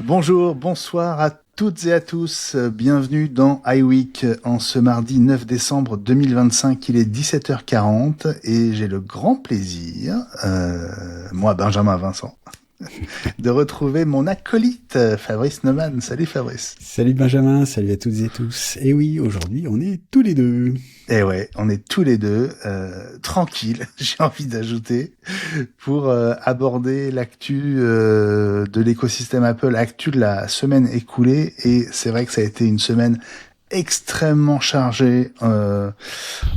Bonjour, bonsoir à toutes et à tous. Bienvenue dans iWeek en ce mardi 9 décembre 2025. Il est 17h40 et j'ai le grand plaisir, moi Benjamin Vincent, de retrouver mon acolyte Fabrice Neumann. Salut Fabrice. Salut Benjamin, salut à toutes et tous. Et oui, aujourd'hui, on est tous les deux. Et ouais, on est tous les deux tranquilles, j'ai envie d'ajouter, pour aborder l'actu de l'écosystème Apple, l'actu de la semaine écoulée. Et c'est vrai que ça a été une semaine extrêmement chargée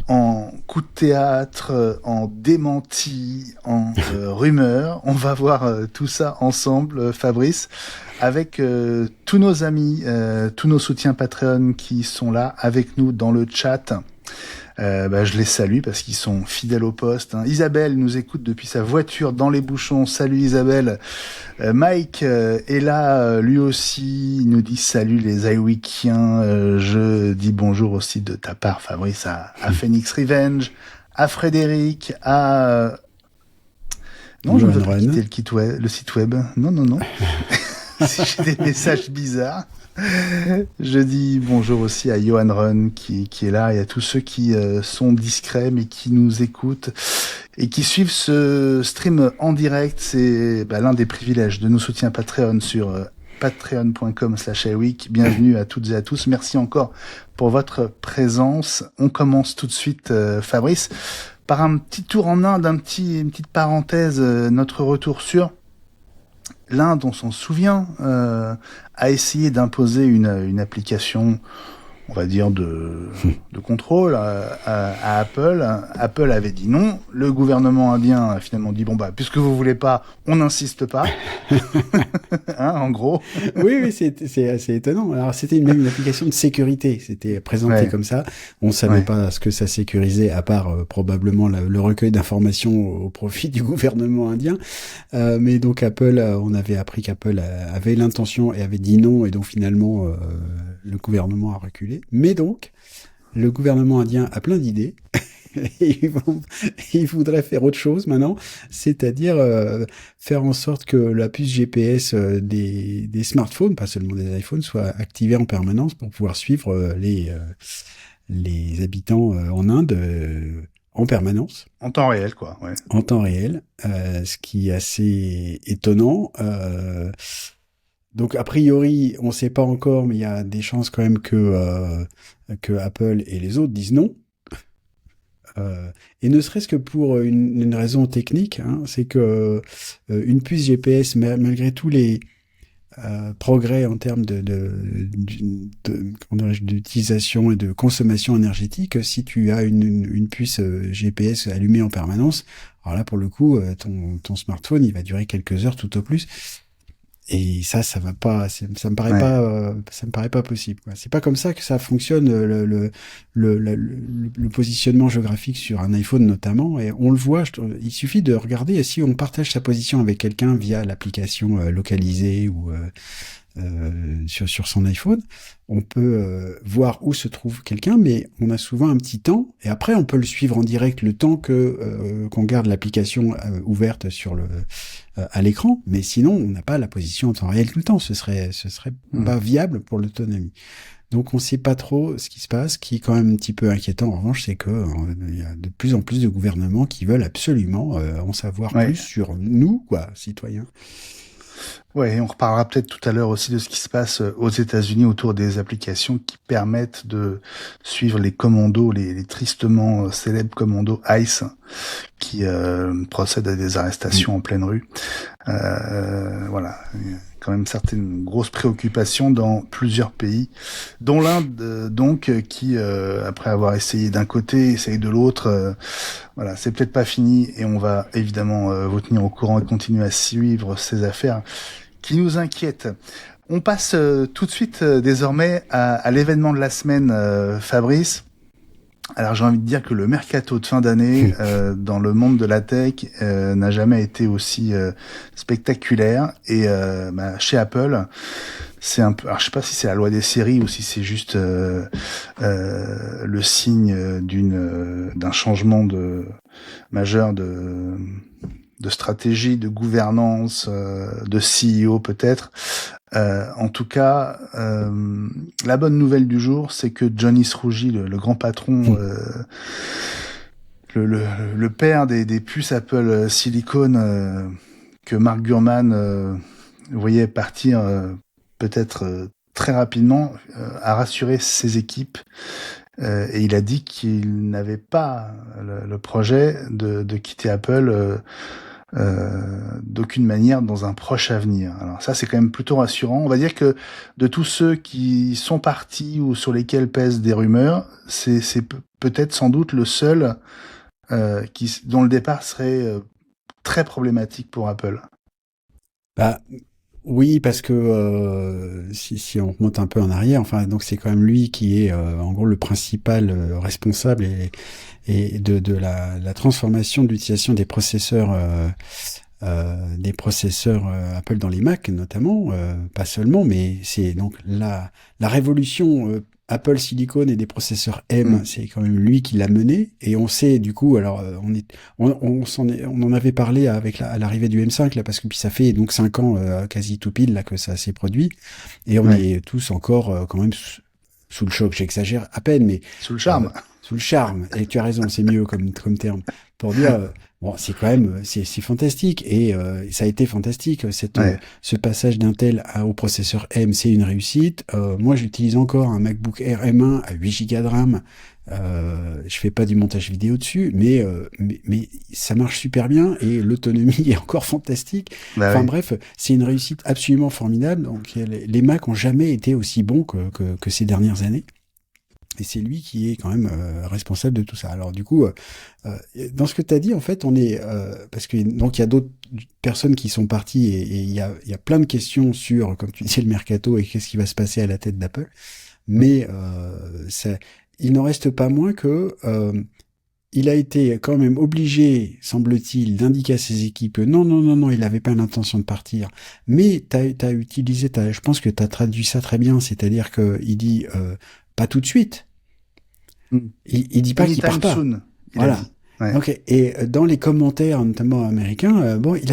en coups de théâtre, en démentis, en rumeurs. On va voir tout ça ensemble, Fabrice, avec tous nos amis, tous nos soutiens Patreon qui sont là avec nous dans le chat. Je les salue parce qu'ils sont fidèles au poste. Isabelle nous écoute depuis sa voiture dans les bouchons. Salut Isabelle. Mike est là, lui aussi. Il nous dit salut les iWeekiens. Je dis bonjour aussi de ta part, Fabrice, à Phoenix Revenge, à Frédéric, à... Non, je ne veux pas quitter le site web. Non. Si j'ai des messages bizarres. Je dis bonjour aussi à Johan Run qui est là et à tous ceux qui sont discrets mais qui nous écoutent et qui suivent ce stream en direct. C'est l'un des privilèges de nos soutiens Patreon sur patreon.com/iweek. Bienvenue à toutes et à tous. Merci encore pour votre présence. On commence tout de suite, Fabrice, par un petit tour en Inde, une petite parenthèse, notre retour sur l'Inde, on s'en souvient, a essayé d'imposer une application, on va dire, de contrôle à Apple. Apple avait dit non. Le gouvernement indien a finalement dit, puisque vous voulez pas, on n'insiste pas. En gros. Oui, c'est assez étonnant. Alors, c'était une application de sécurité. C'était présenté comme ça. On savait pas ce que ça sécurisait, à part probablement le recueil d'informations au profit du gouvernement indien. Mais donc, Apple, on avait appris qu'Apple avait l'intention et avait dit non. Et donc, finalement, le gouvernement a reculé. Mais donc, le gouvernement indien a plein d'idées. Il voudrait faire autre chose maintenant, c'est-à-dire faire en sorte que la puce GPS des smartphones, pas seulement des iPhones, soit activée en permanence pour pouvoir suivre les habitants en Inde en permanence. En temps réel, quoi. Ouais. En temps réel, ce qui est assez étonnant. Donc a priori, on ne sait pas encore, mais il y a des chances quand même que Apple et les autres disent non. Et ne serait-ce que pour une raison technique, c'est que une puce GPS, malgré tous les progrès en termes d'utilisation et de consommation énergétique, si tu as une puce GPS allumée en permanence, alors là pour le coup, ton smartphone il va durer quelques heures tout au plus. Et ça va pas, ça me paraît pas possible, quoi. C'est pas comme ça que ça fonctionne, le positionnement géographique sur un iPhone notamment. Et on le voit, il suffit de regarder si on partage sa position avec quelqu'un via l'application localisée ou sur son iPhone, on peut voir où se trouve quelqu'un, mais on a souvent un petit temps, et après on peut le suivre en direct le temps qu'on garde l'application ouverte à l'écran, mais sinon on n'a pas la position en temps réel tout le temps, ce serait pas viable pour l'autonomie. Donc on sait pas trop ce qui se passe. Ce qui est quand même un petit peu inquiétant en revanche, c'est que il y a de plus en plus de gouvernements qui veulent absolument en savoir plus sur nous, citoyens. Ouais, on reparlera peut-être tout à l'heure aussi de ce qui se passe aux États-Unis autour des applications qui permettent de suivre les commandos, les tristement célèbres commandos ICE qui procèdent à des arrestations en pleine rue. Voilà, il y a quand même certaines grosses préoccupations dans plusieurs pays, dont l'Inde donc qui après avoir essayé d'un côté, essaye de l'autre. Voilà, c'est peut-être pas fini et on va évidemment vous tenir au courant et continuer à suivre ces affaires qui nous inquiètent. On passe tout de suite désormais à l'événement de la semaine, Fabrice. Alors j'ai envie de dire que le mercato de fin d'année dans le monde de la tech n'a jamais été aussi spectaculaire et chez Apple c'est un peu, alors je sais pas si c'est la loi des séries ou si c'est juste le signe d'un changement majeur stratégie, de gouvernance, de CEO peut-être. En tout cas, la bonne nouvelle du jour, c'est que Johnny Srouji, le grand patron, le père des puces Apple Silicon, que Mark Gurman voyait partir peut-être très rapidement, a rassuré ses équipes. Et il a dit qu'il n'avait pas le projet de quitter Apple d'aucune manière dans un proche avenir. Alors ça, c'est quand même plutôt rassurant. On va dire que de tous ceux qui sont partis ou sur lesquels pèsent des rumeurs, c'est peut-être sans doute le seul dont le départ serait très problématique pour Apple. Bah, oui, parce que si on remonte un peu en arrière, enfin, donc c'est quand même lui qui est en gros le principal responsable et de la transformation de l'utilisation des processeurs Apple dans les Mac notamment, pas seulement, mais c'est donc la révolution Apple Silicon et des processeurs M, c'est quand même lui qui l'a mené, et on sait du coup, alors on en avait parlé avec à l'arrivée du M5 là, parce que puis ça fait donc 5 ans quasi tout pile là que ça s'est produit, et on est tous encore quand même sous le choc, j'exagère à peine, mais sous le charme. Sous le charme, et tu as raison, c'est mieux comme terme, pour dire bon, c'est quand même c'est fantastique, et ça a été fantastique ce passage d'Intel au processeur M, c'est une réussite. Moi, j'utilise encore un MacBook Air M1 à 8 Go de RAM. Je fais pas du montage vidéo dessus, mais ça marche super bien, et l'autonomie est encore fantastique. Enfin bref, c'est une réussite absolument formidable. Donc les Mac ont jamais été aussi bons que ces dernières années. Et c'est lui qui est quand même responsable de tout ça. Alors du coup, dans ce que tu as dit, en fait, on est parce que donc il y a d'autres personnes qui sont parties, et il y a plein de questions sur, comme tu disais, le mercato et qu'est-ce qui va se passer à la tête d'Apple. Mais il n'en reste pas moins que il a été quand même obligé, semble-t-il, d'indiquer à ses équipes que non, il n'avait pas l'intention de partir. Mais t'as utilisé, je pense que t'as traduit ça très bien, c'est-à-dire que il dit pas tout de suite. Il dit pas qu'il part pas. Soon, voilà. Ouais. Ok. Et dans les commentaires, notamment américains, bon, il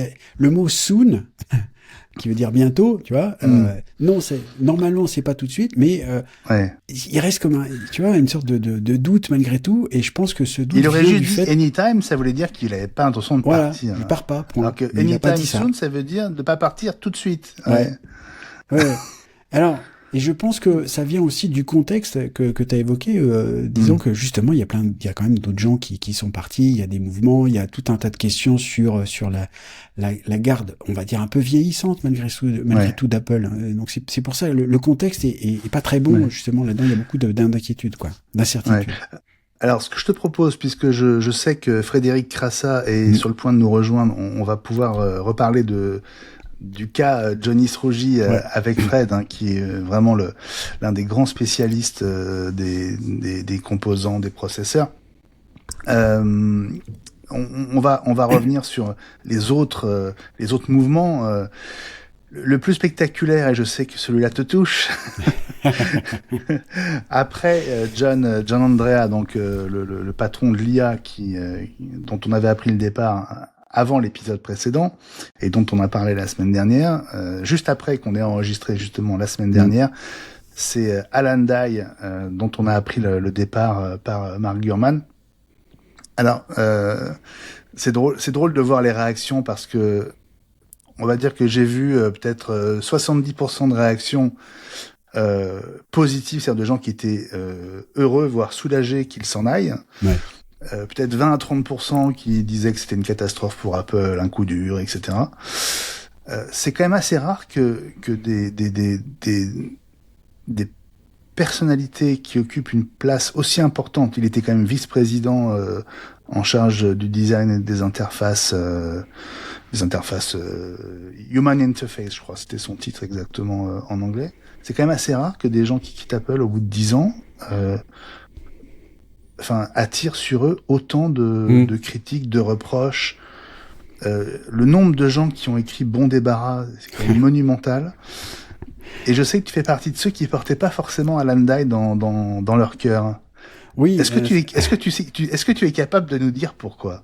a le mot soon, qui veut dire bientôt, tu vois. Non, normalement c'est pas tout de suite, mais il reste comme une sorte de doute malgré tout, et je pense que ce doute. Il aurait juste dit anytime, ça voulait dire qu'il n'avait pas l'intention de partir. Il part pas. Alors que anytime soon, ça veut dire de pas partir tout de suite. Ouais. Alors. Et je pense que ça vient aussi du contexte que tu as évoqué, disons que justement il y a quand même d'autres gens qui sont partis, il y a des mouvements, il y a tout un tas de questions sur la garde, on va dire un peu vieillissante malgré tout d'Apple. Donc c'est pour ça le contexte est pas très bon justement là-dedans, il y a beaucoup d'inquiétude d'incertitude. Ouais. Alors, ce que je te propose, puisque je sais que Frédéric Crassa est sur le point de nous rejoindre, on va pouvoir reparler du cas Johnny Srouji avec Fred, qui est vraiment l'un des grands spécialistes des composants, des processeurs. On va revenir sur les autres mouvements. Le plus spectaculaire, et je sais que celui-là te touche, après John Andrea, donc le patron de l'IA dont on avait appris le départ avant l'épisode précédent, et dont on a parlé la semaine dernière, juste après qu'on ait enregistré justement la semaine dernière, c'est Alan Dye, dont on a appris le départ par Mark Gurman. Alors, c'est drôle de voir les réactions, parce que on va dire que j'ai vu peut-être 70% de réactions positives, c'est-à-dire de gens qui étaient heureux, voire soulagés qu'il s'en aille. Ouais. Peut-être 20 à 30% qui disaient que c'était une catastrophe pour Apple, un coup dur, etc. C'est quand même assez rare que des personnalités qui occupent une place aussi importante. Il était quand même vice-président en charge du design et des interfaces Human Interface, je crois, c'était son titre exactement en anglais. C'est quand même assez rare que des gens qui quittent Apple au bout de 10 ans attirent sur eux autant de critiques, de reproches. Le nombre de gens qui ont écrit bon débarras, c'est quand même monumental. Et je sais que tu fais partie de ceux qui portaient pas forcément Alan Dye dans leur cœur. Oui. Est-ce que tu es capable de nous dire pourquoi?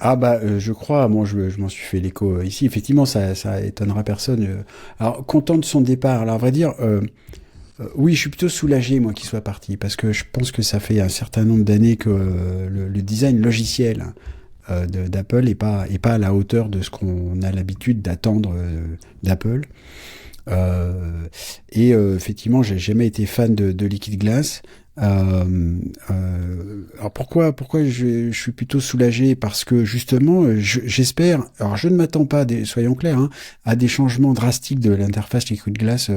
Je crois, moi je m'en suis fait l'écho ici. Effectivement, ça étonnera personne. Alors, content de son départ. Alors, à vrai dire, oui, je suis plutôt soulagé, moi, qu'il soit parti, parce que je pense que ça fait un certain nombre d'années que le design logiciel d'Apple est pas à la hauteur de ce qu'on a l'habitude d'attendre d'Apple. Effectivement, j'ai jamais été fan de Liquid Glass. Alors pourquoi je suis plutôt soulagé? Parce que justement, j'espère. Alors je ne m'attends pas, soyons clairs, hein, à des changements drastiques de l'interface Liquid Glass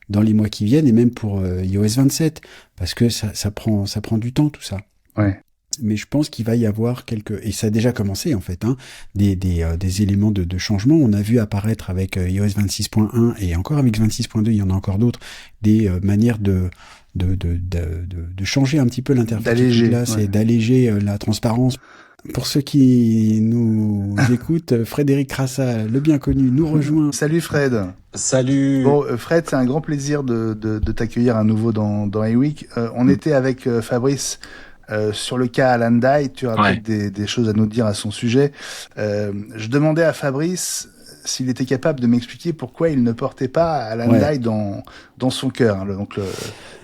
dans les mois qui viennent, et même pour iOS 27, parce que ça prend du temps tout ça. Ouais. Mais je pense qu'il va y avoir et ça a déjà commencé en fait, hein, des éléments de changement. On a vu apparaître avec iOS 26.1 et encore avec 26.2, il y en a encore d'autres, des manières de changer un petit peu l'interface de glace, ouais, et d'alléger la transparence. Pour ceux qui nous écoutent, Frédéric Crassa, le bien connu, nous rejoint. Salut Fred. Salut. Bon, Fred, c'est un grand plaisir de t'accueillir à nouveau dans iWeek. On était avec Fabrice sur le cas Alan Dye. Tu as peut-être des choses à nous dire à son sujet. Je demandais à Fabrice s'il était capable de m'expliquer pourquoi il ne portait pas Alan Dye dans son cœur. Donc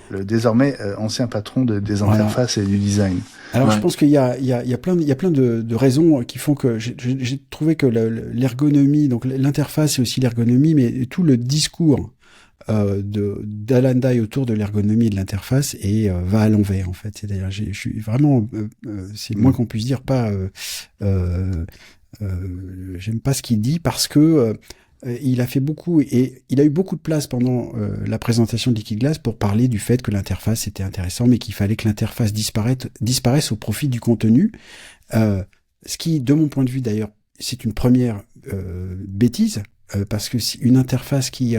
le désormais ancien patron des interfaces et du design. Alors je pense qu'il y a plein de raisons qui font que j'ai trouvé que l'ergonomie, donc l'interface et aussi l'ergonomie, mais tout le discours d'Alan Dye autour de l'ergonomie et de l'interface va à l'envers en fait. C'est-à-dire je suis vraiment c'est le moins qu'on puisse dire j'aime pas ce qu'il dit parce que il a fait beaucoup et il a eu beaucoup de place pendant la présentation de Liquid Glass pour parler du fait que l'interface était intéressante, mais qu'il fallait que l'interface disparaisse au profit du contenu. Ce qui, de mon point de vue d'ailleurs, c'est une première bêtise. Parce que si une interface qui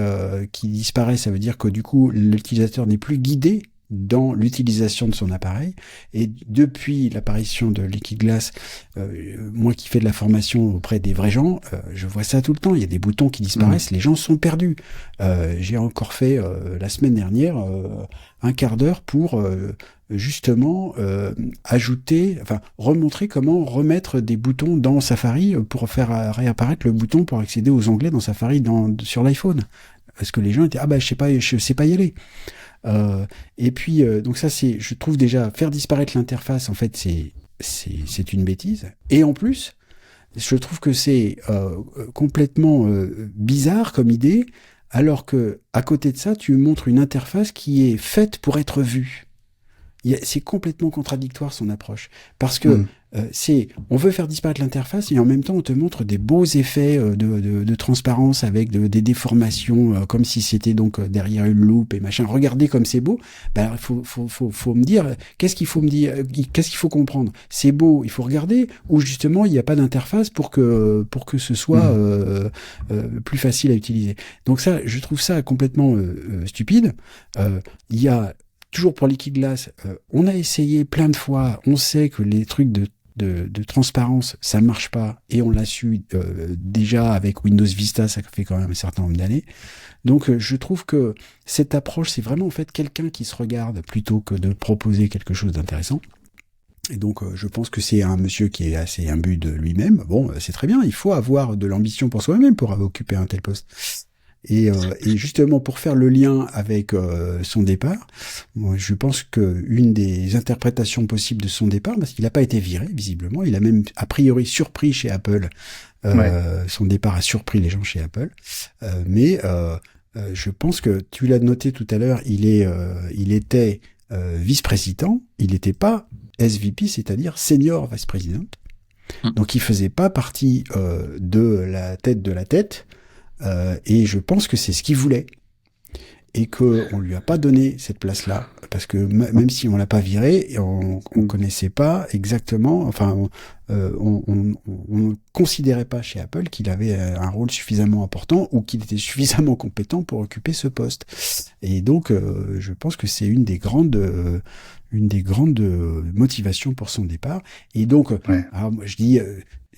disparaît, ça veut dire que du coup l'utilisateur n'est plus guidé dans l'utilisation de son appareil. Et depuis l'apparition de Liquid Glass, moi qui fais de la formation auprès des vrais gens, je vois ça tout le temps. Il y a des boutons qui disparaissent, les gens sont perdus. J'ai encore fait la semaine dernière un quart d'heure pour justement remontrer comment remettre des boutons dans Safari pour faire réapparaître le bouton pour accéder aux onglets dans Safari sur l'iPhone. Parce que les gens étaient je sais pas y aller. Et puis donc ça je trouve déjà faire disparaître l'interface en fait c'est une bêtise. Et en plus je trouve que c'est complètement bizarre comme idée, alors que à côté de ça tu montres une interface qui est faite pour être vue. C'est complètement contradictoire son approche, parce que on veut faire disparaître l'interface et en même temps on te montre des beaux effets de transparence avec des déformations comme si c'était donc derrière une loupe et machin. Regardez comme c'est beau. Il faut me dire qu'est-ce qu'il faut comprendre. C'est beau, il faut regarder, ou justement il n'y a pas d'interface pour que ce soit plus facile à utiliser. Donc ça, je trouve ça complètement stupide. Il y a toujours pour Liquid Glass, on a essayé plein de fois, on sait que les trucs de transparence, ça marche pas, et on l'a su déjà avec Windows Vista, ça fait quand même un certain nombre d'années. Donc je trouve que cette approche, c'est vraiment en fait quelqu'un qui se regarde plutôt que de proposer quelque chose d'intéressant. Et donc je pense que c'est un monsieur qui est assez imbu de lui-même. Bon, c'est très bien, il faut avoir de l'ambition pour soi-même pour occuper un tel poste. Et justement, pour faire le lien avec son départ, moi, je pense que une des interprétations possibles de son départ, parce qu'il n'a pas été viré, visiblement, il a même a priori surpris chez Apple, son départ a surpris les gens chez Apple, mais je pense que, tu l'as noté tout à l'heure, il était vice-président, il n'était pas SVP, c'est-à-dire senior vice-président, donc il faisait pas partie de la tête, et je pense que c'est ce qu'il voulait et qu'on lui a pas donné cette place-là, parce que même si on l'a pas viré, on connaissait pas exactement, enfin on considérait pas chez Apple qu'il avait un rôle suffisamment important ou qu'il était suffisamment compétent pour occuper ce poste. Et donc je pense que c'est une des grandes motivations pour son départ. Et donc alors, je dis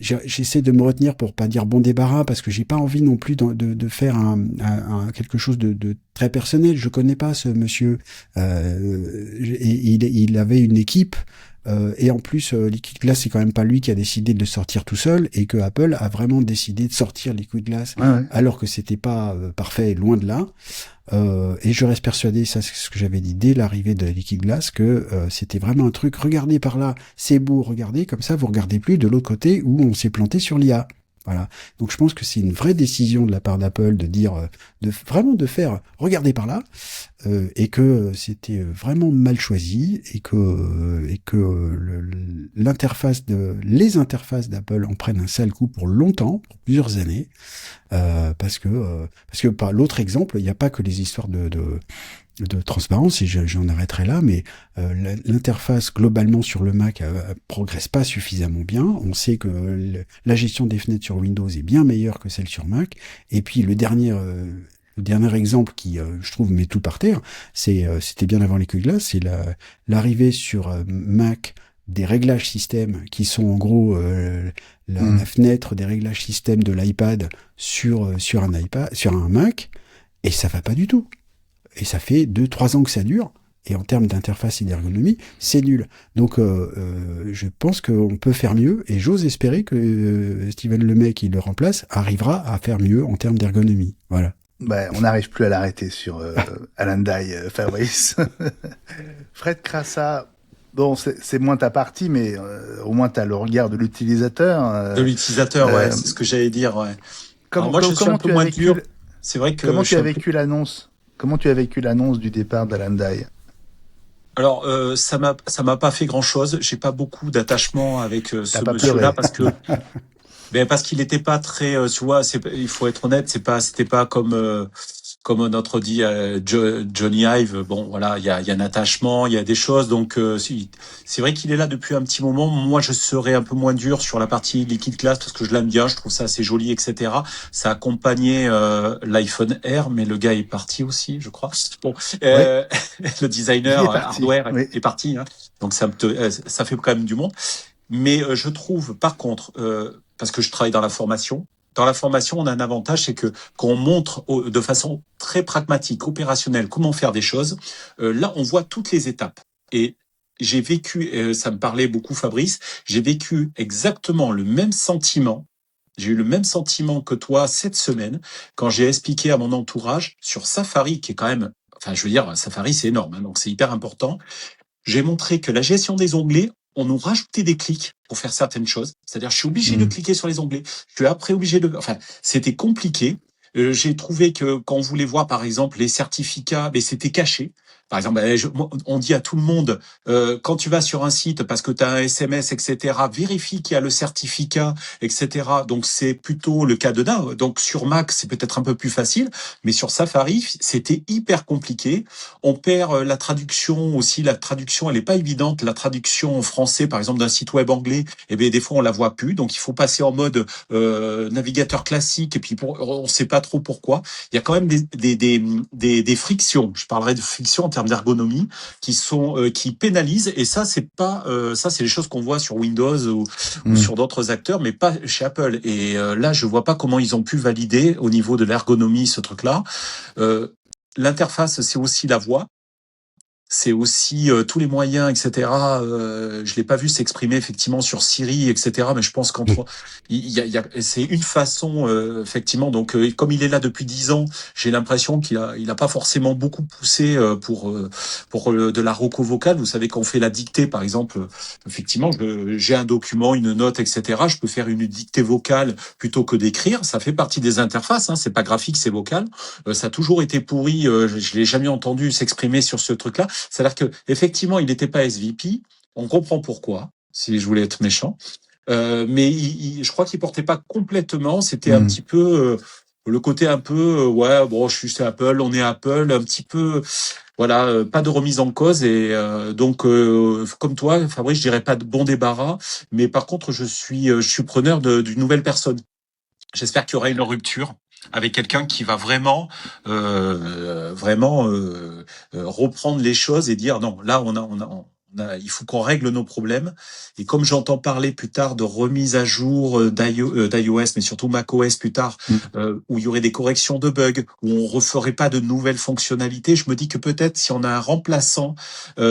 j'essaie de me retenir pour pas dire bon débarras, parce que j'ai pas envie non plus de faire quelque chose de très personnel. Je connais pas ce monsieur. Et il avait une équipe. Et en plus, Liquid Glass, c'est quand même pas lui qui a décidé de le sortir tout seul, et que Apple a vraiment décidé de sortir Liquid Glass Ouais, ouais. alors que c'était pas parfait, loin de là. Et je reste persuadé, ça c'est ce que j'avais dit dès l'arrivée de Liquid Glass, que c'était vraiment un truc, regardez par là, c'est beau, regardez, comme ça vous regardez plus de l'autre côté où on s'est planté sur l'IA. Voilà. Donc je pense que c'est une vraie décision de la part d'Apple de dire, vraiment de faire, regardez par là, et que c'était vraiment mal choisi, et que les interfaces d'Apple en prennent un sale coup pour longtemps, pour plusieurs années. Parce que par l'autre exemple, il n'y a pas que les histoires de transparence, et j'en arrêterai là, mais l'interface globalement sur le Mac progresse pas suffisamment bien. On sait que la gestion des fenêtres sur Windows est bien meilleure que celle sur Mac. Et puis le dernier exemple qui, je trouve, met tout par terre, c'était bien avant les Glass, c'est l'arrivée sur Mac des réglages système qui sont en gros la fenêtre des réglages système de l'iPad sur un Mac, et ça va pas du tout. Et ça fait 2-3 ans que ça dure. Et en termes d'interface et d'ergonomie, c'est nul. Donc, je pense qu'on peut faire mieux. Et j'ose espérer que Steven Lemay, qui le remplace, arrivera à faire mieux en termes d'ergonomie. Voilà. Bah, on n'arrive plus à l'arrêter sur Alandai, Fabrice. Fred Crassa, bon, c'est moins ta partie, mais au moins tu as le regard de l'utilisateur. De l'utilisateur, ouais, c'est ce que j'allais dire, ouais. Alors moi, je suis un peu moins dur. C'est vrai que comment tu as vécu l'annonce? Comment tu as vécu l'annonce du départ d'Alandai? Alors, ça m'a pas fait grand-chose. J'ai pas beaucoup d'attachement avec ce monsieur-là parce qu'il n'était pas très, tu vois, il faut être honnête, c'était pas comme notre dit Johnny Ive. Bon, voilà, il y a un attachement, il y a des choses. Donc, c'est vrai qu'il est là depuis un petit moment. Moi, je serais un peu moins dur sur la partie Liquid Glass parce que je l'aime bien, je trouve ça assez joli, etc. Ça accompagnait l'iPhone Air, mais le gars est parti aussi, je crois. Bon, le designer hardware est parti, hein. Donc ça fait quand même du monde. Mais je trouve, par contre, parce que je travaille dans la formation, on a un avantage, c'est que quand on montre de façon très pragmatique, opérationnelle, comment faire des choses, là, on voit toutes les étapes. Et j'ai vécu, ça me parlait beaucoup, Fabrice, j'ai vécu exactement le même sentiment. J'ai eu le même sentiment que toi cette semaine quand j'ai expliqué à mon entourage sur Safari, qui est quand même, enfin, je veux dire, Safari, c'est énorme, hein, donc c'est hyper important. J'ai montré que la gestion des onglets, on nous rajoutait des clics pour faire certaines choses. C'est-à-dire, je suis obligé de cliquer sur les onglets. Je suis après obligé enfin, c'était compliqué. J'ai trouvé que quand on voulait voir, par exemple, les certificats, mais c'était caché. Par exemple, on dit à tout le monde, quand tu vas sur un site parce que tu as un SMS, etc., vérifie qu'il y a le certificat, etc. Donc, c'est plutôt le cas de Dain. Donc, sur Mac, c'est peut-être un peu plus facile, mais sur Safari, c'était hyper compliqué. On perd la traduction aussi. La traduction, elle est pas évidente. La traduction en français, par exemple, d'un site web anglais, eh bien, des fois, on la voit plus. Donc, il faut passer en mode navigateur classique. Et puis, on sait pas trop pourquoi. Il y a quand même des frictions. Je parlerai de frictions en termes d'ergonomie qui pénalisent, et ça c'est les choses qu'on voit sur Windows ou sur d'autres acteurs, mais pas chez Apple. Et là je vois pas comment ils ont pu valider au niveau de l'ergonomie ce truc-là. L'interface, c'est aussi la voix. C'est aussi tous les moyens, etc. Je l'ai pas vu s'exprimer effectivement sur Siri, etc. Mais je pense c'est une façon effectivement. Donc comme il est là depuis 10 ans, j'ai l'impression qu'il a pas forcément beaucoup poussé pour de la roco vocale. Vous savez, quand on fait la dictée, par exemple, effectivement, j'ai un document, une note, etc. Je peux faire une dictée vocale plutôt que d'écrire. Ça fait partie des interfaces. Hein. C'est pas graphique, c'est vocal. Ça a toujours été pourri. Je l'ai jamais entendu s'exprimer sur ce truc-là. C'est-à-dire que effectivement, il n'était pas SVP. On comprend pourquoi, si je voulais être méchant. Mais je crois qu'il portait pas complètement. C'était un petit peu le côté un peu ouais, bon, je suis chez Apple, on est Apple, un petit peu voilà, pas de remise en cause. Et donc comme toi, Fabrice, je dirais pas de bon débarras, mais par contre, je suis preneur d'une nouvelle personne. J'espère qu'il y aura une rupture avec quelqu'un qui va vraiment reprendre les choses et dire non, là on il faut qu'on règle nos problèmes. Et comme j'entends parler plus tard de remise à jour d'iOS, mais surtout macOS plus tard, où il y aurait des corrections de bugs, où on referait pas de nouvelles fonctionnalités, je me dis que peut-être si on a un remplaçant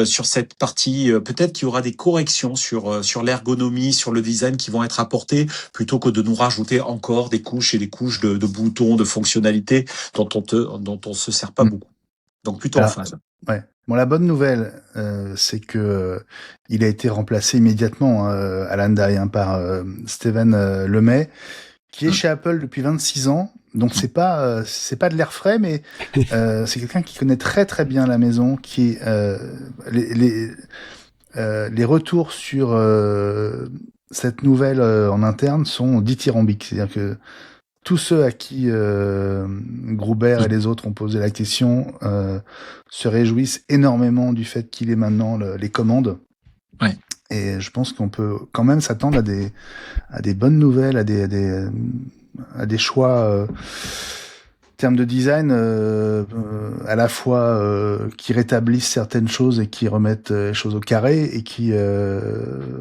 sur cette partie, peut-être qu'il y aura des corrections sur l'ergonomie, sur le design qui vont être apportées, plutôt que de nous rajouter encore des couches et des couches de boutons, de fonctionnalités dont on se sert pas beaucoup. Donc plutôt en phase. Ouais. Bon, la bonne nouvelle, c'est que il a été remplacé immédiatement à Landai par Steven Lemay, qui est chez Apple depuis 26 ans. Donc c'est pas de l'air frais, mais c'est quelqu'un qui connaît très très bien la maison, qui les retours sur cette nouvelle en interne sont dithyrambiques. C'est-à-dire que tous ceux à qui Gruber et les autres ont posé la question se réjouissent énormément du fait qu'il ait maintenant les commandes. Ouais. Et je pense qu'on peut quand même s'attendre à des bonnes nouvelles, à des choix en termes de design à la fois qui rétablissent certaines choses et qui remettent les choses au carré et qui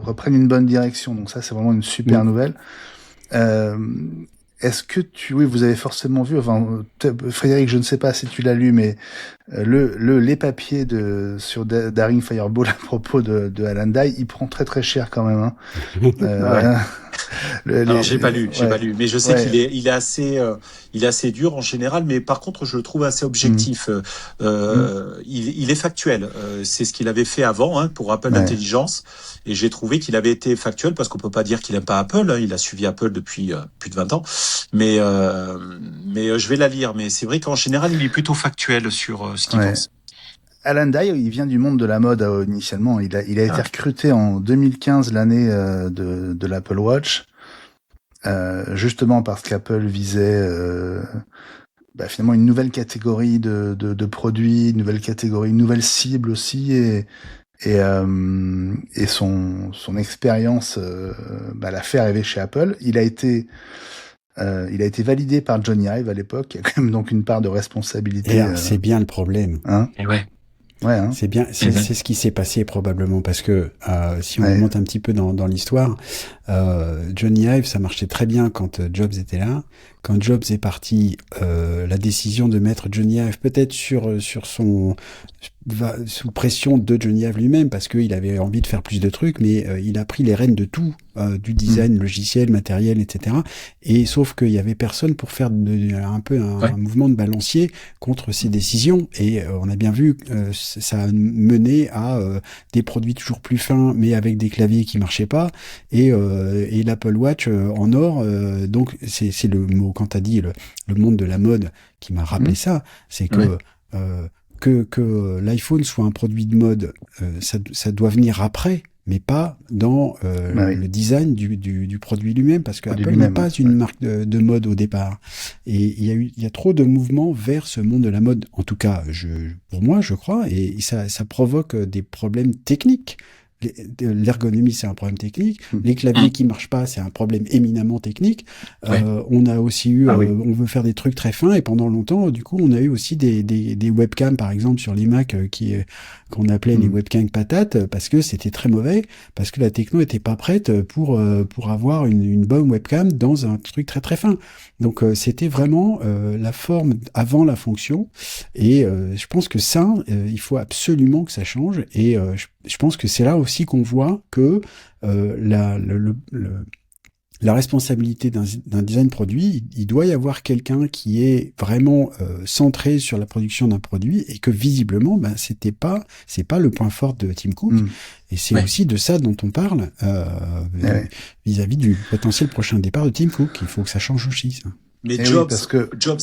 reprennent une bonne direction. Donc ça, c'est vraiment une super nouvelle. Est-ce que oui, vous avez forcément vu, enfin, Frédéric, je ne sais pas si tu l'as lu, mais les papiers sur Daring Fireball à propos de Alandai, il prend très très cher quand même. Hein. Alors, j'ai pas lu, mais je sais qu'il est assez dur en général, mais par contre, je le trouve assez objectif. Il est factuel. C'est ce qu'il avait fait avant, pour Apple Intelligence, et j'ai trouvé qu'il avait été factuel parce qu'on peut pas dire qu'il aime pas Apple. Hein, il a suivi Apple depuis plus de 20 ans, mais je vais la lire. Mais c'est vrai qu'en général, il est plutôt factuel sur ce qu'il pense. Alandai, il vient du monde de la mode initialement. Il a été recruté en 2015, l'année de l'Apple Watch, justement parce qu'Apple visait finalement une nouvelle catégorie de produits, une nouvelle catégorie, une nouvelle cible aussi, et son expérience l'a fait arriver chez Apple. Il a été validé par Johnny Ive à l'époque. Il y a quand même donc une part de responsabilité. Et c'est bien le problème. Hein. Et ouais. Ouais, hein. C'est bien, c'est ce qui s'est passé probablement parce que si on remonte un petit peu dans l'histoire, Johnny Ive, ça marchait très bien quand Jobs était là. Quand Jobs est parti, la décision de mettre Johnny Ive peut-être sous pression de Johnny Ive lui-même parce qu'il avait envie de faire plus de trucs, mais il a pris les rênes de tout, du design, logiciel, matériel, etc. Et sauf qu'il y avait personne pour faire un mouvement de balancier contre ces décisions. Et on a bien vu ça a mené à des produits toujours plus fins, mais avec des claviers qui marchaient pas. Et l'Apple Watch en or, donc c'est le mot quand t'as dit le monde de la mode qui m'a rappelé ça, c'est que l'iPhone soit un produit de mode, ça doit venir après, mais pas dans le design du produit lui-même, parce que Apple n'est pas une marque de mode au départ. Et il y a trop de mouvements vers ce monde de la mode. En tout cas, pour moi, je crois, et ça provoque des problèmes techniques. L'ergonomie, c'est un problème technique. Les claviers qui marchent pas, c'est un problème éminemment technique. On a aussi eu, on veut faire des trucs très fins, et pendant longtemps, du coup, on a eu aussi des webcams, par exemple, sur les Mac, qu'on appelait les webcams patates, parce que c'était très mauvais, parce que la techno était pas prête pour avoir une bonne webcam dans un truc très très fin. Donc, c'était vraiment la forme avant la fonction, et je pense que ça, il faut absolument que ça change, et je pense que c'est là aussi qu'on voit que la responsabilité d'un design produit, il doit y avoir quelqu'un qui est vraiment centré sur la production d'un produit, et que visiblement, c'est pas le point fort de Tim Cook. Et c'est aussi de ça dont on parle vis-à-vis du potentiel prochain départ de Tim Cook. Il faut que ça change aussi, ça. Mais Jobs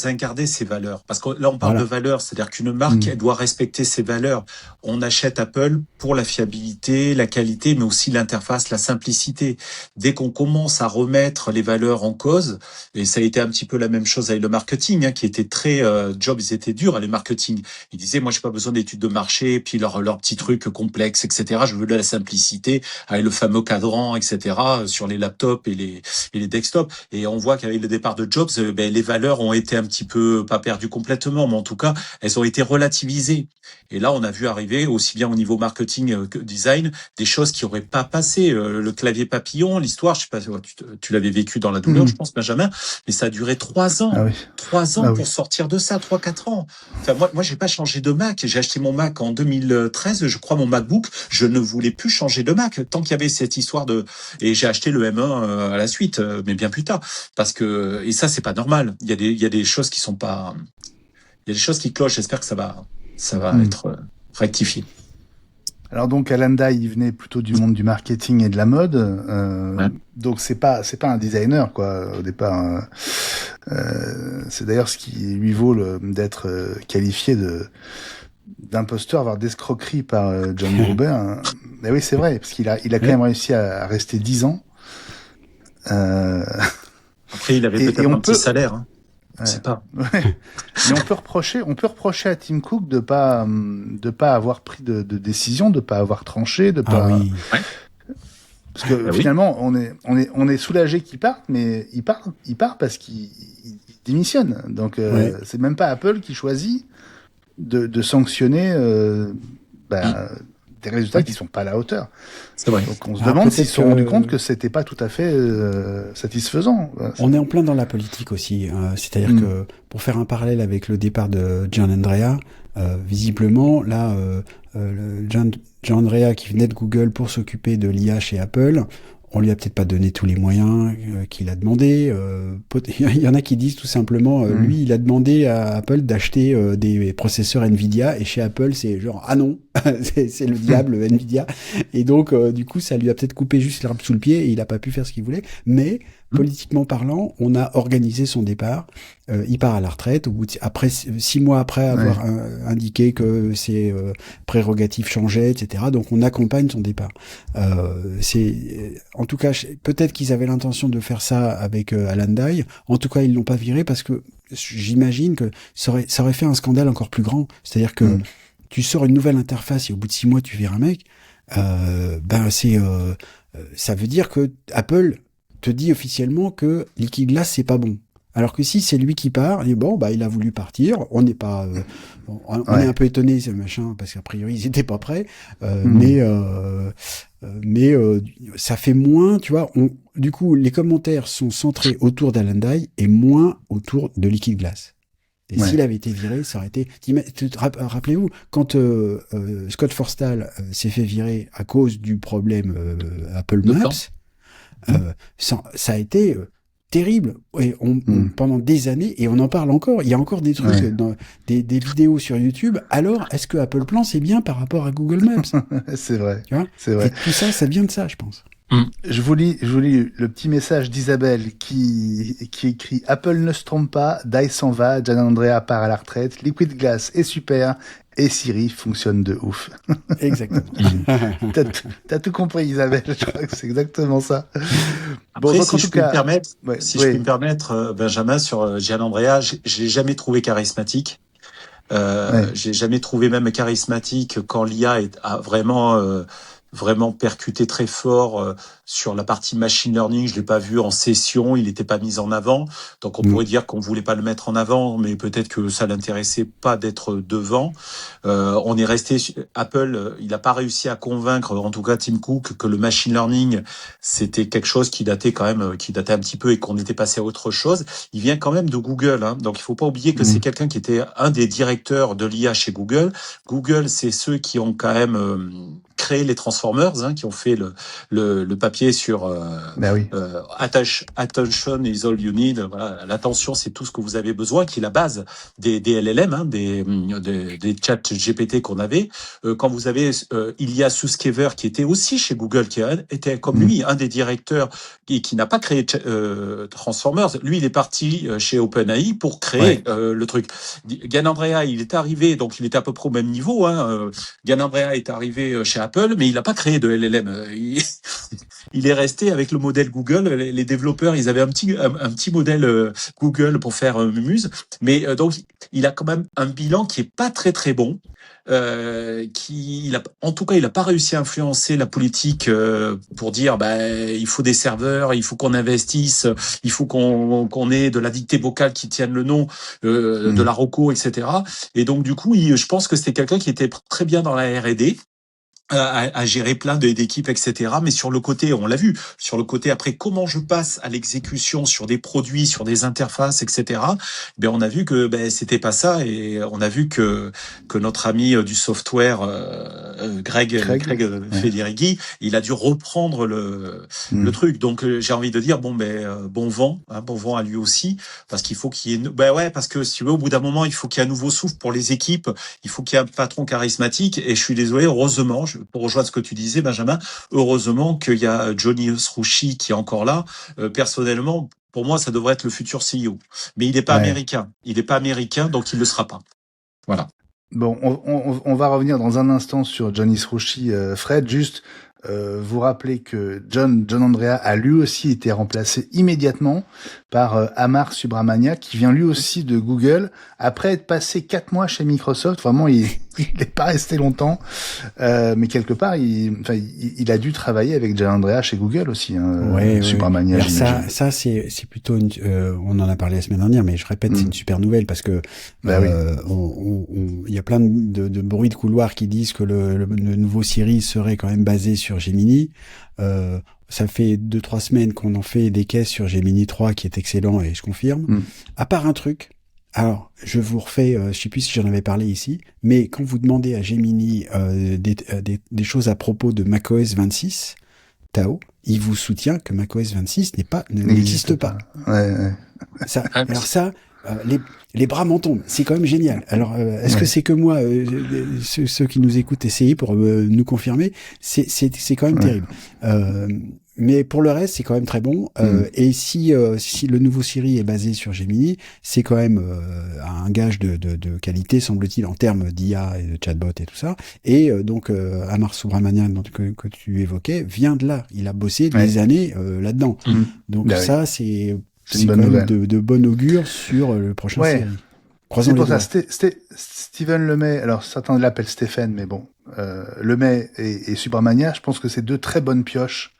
a incarné ses valeurs. Parce que là, on parle de valeurs. C'est-à-dire qu'une marque, elle doit respecter ses valeurs. On achète Apple pour la fiabilité, la qualité, mais aussi l'interface, la simplicité. Dès qu'on commence à remettre les valeurs en cause, et ça a été un petit peu la même chose avec le marketing, qui était très, Jobs, ils étaient durs, les marketing. Ils disaient, moi, j'ai pas besoin d'études de marché, puis leurs petits trucs complexes, etc. Je veux de la simplicité, avec le fameux cadran, etc., sur les laptops et les desktops. Et on voit qu'avec le départ de Jobs, les valeurs ont été un petit peu, pas perdues complètement, mais en tout cas, elles ont été relativisées. Et là, on a vu arriver, aussi bien au niveau marketing que design, des choses qui auraient pas passé. Le clavier papillon, l'histoire, je sais pas, tu l'avais vécu dans la douleur, je pense, Benjamin, mais ça a duré 3 ans. Ah oui. 3 ans pour sortir de ça, 3-4 ans. Enfin, moi, j'ai pas changé de Mac. J'ai acheté mon Mac en 2013, je crois, mon MacBook. Je ne voulais plus changer de Mac tant qu'il y avait cette histoire et j'ai acheté le M1 à la suite, mais bien plus tard. Parce que, et ça, c'est pas normal. Il y a des choses qui sont pas, il y a des choses qui clochent. J'espère que ça va être rectifié. Alors donc Alan Dye, il venait plutôt du monde du marketing et de la mode, donc c'est pas un designer quoi au départ. C'est d'ailleurs ce qui lui vaut d'être qualifié d'imposteur, voire d'escroquerie par John Gruber. Mais oui, c'est vrai parce qu'il a quand même réussi à rester 10 ans. Après, il avait peut-être un petit salaire. Hein. Je sais pas. Ouais. Mais on peut reprocher à Tim Cook de pas avoir pris de décision, de pas avoir tranché, de pas. Oui. Parce que finalement, on est soulagé qu'il parte, mais il part parce qu'il démissionne. Donc c'est même pas Apple qui choisit de sanctionner des résultats qui sont pas à la hauteur. C'est vrai. Donc on se demande s'ils se sont rendus compte que c'était pas tout à fait satisfaisant. On est en plein dans la politique aussi. C'est-à-dire que pour faire un parallèle avec le départ de John Andrea, visiblement là, John Andrea qui venait de Google pour s'occuper de l'IA chez Apple, on lui a peut-être pas donné tous les moyens qu'il a demandé. Il y en a qui disent tout simplement, lui, il a demandé à Apple d'acheter des processeurs Nvidia, et chez Apple, c'est genre ah non, c'est le diable Nvidia. Et donc du coup, ça lui a peut-être coupé juste l'herbe sous le pied et il a pas pu faire ce qu'il voulait. Mais politiquement parlant, on a organisé son départ. Il part à la retraite au bout de, après 6 mois après avoir indiqué que ses prérogatives changeaient, etc. Donc on accompagne son départ. En tout cas, peut-être qu'ils avaient l'intention de faire ça avec Alan Dye. En tout cas, ils l'ont pas viré parce que j'imagine que ça aurait fait un scandale encore plus grand. C'est-à-dire que tu sors une nouvelle interface et au bout de 6 mois tu vires un mec. Ça veut dire que Apple te dit officiellement que Liquid Glass c'est pas bon. Alors que si c'est lui qui part, et bon, il a voulu partir, on n'est pas, on est un peu étonné, ce machin, parce qu'a priori ils étaient pas prêts, mais ça fait moins, tu vois, du coup les commentaires sont centrés autour d'Alan Dye et moins autour de Liquid Glass. Et s'il avait été viré, ça aurait été. Rappelez-vous, quand Scott Forstall s'est fait virer à cause du problème Apple Maps, ça a été terrible. Et pendant des années, et on en parle encore. Il y a encore des trucs, des vidéos sur YouTube. Alors, est-ce que Apple Plan c'est bien par rapport à Google Maps? C'est vrai. Tu vois, c'est vrai. Et tout ça, ça vient de ça, je pense. Je vous lis le petit message d'Isabelle qui écrit: Apple ne se trompe pas, Dye s'en va, John Andrea part à la retraite, Liquid Glass est super et Siri fonctionne de ouf. Exactement. T'as tout compris, Isabelle. Je crois que c'est exactement ça. Après, bon, si je peux me permettre, Benjamin, sur John Andrea, je l'ai jamais trouvé charismatique. J'ai jamais trouvé même charismatique quand l'IA a vraiment percuté très fort sur la partie machine learning. Je l'ai pas vu en session, il n'était pas mis en avant. Donc on pourrait dire qu'on voulait pas le mettre en avant, mais peut-être que ça l'intéressait pas d'être devant. On est resté Apple, il a pas réussi à convaincre, en tout cas Tim Cook, que le machine learning c'était quelque chose qui datait un petit peu et qu'on était passé à autre chose. Il vient quand même de Google, hein. Donc il faut pas oublier que c'est quelqu'un qui était un des directeurs de l'IA chez Google. Google, c'est ceux qui ont quand même créé les Transformers, hein, qui ont fait le papier sur attention is all you need. Voilà, l'attention c'est tout ce que vous avez besoin, qui est la base des LLM, hein, des chats GPT qu'on avait. Quand vous avez Ilya Sutskever qui était aussi chez Google, qui était comme lui un des directeurs qui n'a pas créé Transformers. Lui, il est parti chez OpenAI pour créer le truc. John Andrea, il est arrivé, donc il était à peu près au même niveau. Hein. John Andrea est arrivé chez Apple, mais il n'a pas créé de LLM. il est resté avec le modèle Google. Les développeurs, ils avaient un petit modèle Google pour faire Muse, mais donc il a quand même un bilan qui est pas très très bon. En tout cas, il a pas réussi à influencer la politique pour dire, il faut des serveurs, il faut qu'on investisse, il faut qu'on ait de la dictée vocale qui tienne le nom, de la Rocco, etc. Et donc du coup, je pense que c'était quelqu'un qui était très bien dans la R&D. À gérer plein d'équipes, etc. Mais sur le côté, on l'a vu, sur le côté après, comment je passe à l'exécution sur des produits, sur des interfaces, etc. On a vu que c'était pas ça, et on a vu que notre ami du software, Greg Federighi, il a dû reprendre le truc. Donc j'ai envie de dire bon vent à lui aussi, parce qu'il faut qu'il y ait parce que si tu veux, au bout d'un moment, il faut qu'il y ait un nouveau souffle pour les équipes, il faut qu'il y ait un patron charismatique, et je suis désolé, heureusement, pour rejoindre ce que tu disais, Benjamin, heureusement qu'il y a Johnny Rouchy qui est encore là. Personnellement, pour moi, ça devrait être le futur CEO. Mais il n'est pas américain. Il n'est pas américain, donc il ne le sera pas. Voilà. Bon, on va revenir dans un instant sur Johnny Rouchy, Fred. Juste vous rappelez que John Andrea a lui aussi été remplacé immédiatement par Amar Subramania, qui vient lui aussi de Google, après être passé 4 mois chez Microsoft. Vraiment, il n'est pas resté longtemps, mais quelque part, il a dû travailler avec John Andrea chez Google aussi, Subramania. Alors ça c'est plutôt on en a parlé la semaine dernière, mais je répète, c'est une super nouvelle, parce que il y a plein de bruits de couloir qui disent que le nouveau Siri serait quand même basé sur Gemini. Ça fait 2-3 semaines qu'on en fait des caisses sur Gemini 3 qui est excellent, et je confirme. À part un truc, alors je vous refais, je sais plus si j'en avais parlé ici, mais quand vous demandez à Gemini des choses à propos de macOS 26, Tao, il vous soutient que macOS 26 n'existe pas. Ça, alors ça, les bras m'en tombent. C'est quand même génial. Alors, est-ce que c'est que moi, ceux qui nous écoutent, essayez pour nous confirmer. C'est quand même terrible. Mais pour le reste, c'est quand même très bon. Et si le nouveau Siri est basé sur Gemini, c'est quand même un gage de qualité, semble-t-il, en termes d'IA et de chatbot et tout ça. Et donc, Amar Subramanian, que tu évoquais, vient de là. Il a bossé des années là-dedans. Donc ça, c'est quand même de bon augure sur le prochain série. C'est pour ça, Steven Lemay, alors certains l'appellent Stéphane, mais bon, Lemay et Subramania, je pense que c'est deux très bonnes pioches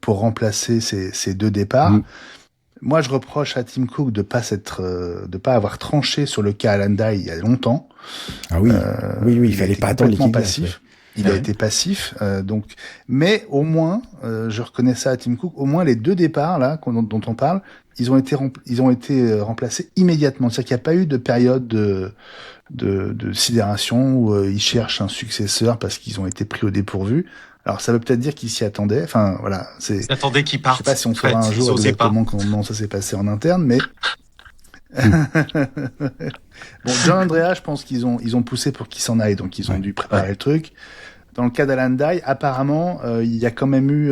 pour remplacer ces deux départs. Moi, je reproche à Tim Cook de pas avoir tranché sur le cas Alandai il y a longtemps. Ah oui, il fallait pas attendre l'équipe passif. Il a été passif, donc. Mais au moins, je reconnais ça à Tim Cook. Au moins, les deux départs là dont on parle, ils ont été remplacés immédiatement. C'est-à-dire qu'il n'y a pas eu de période de sidération où ils cherchent un successeur parce qu'ils ont été pris au dépourvu. Alors ça veut peut-être dire qu'ils s'y attendaient. Enfin voilà, ils attendaient qu'ils partent. Je sais pas si on saura un jour exactement comment ça s'est passé en interne, mais. Bon, John Andrea, je pense qu'ils ont poussé pour qu'il s'en aille, donc ils ont dû préparer le truc. Dans le cas d'Alandai, apparemment, il y a quand même eu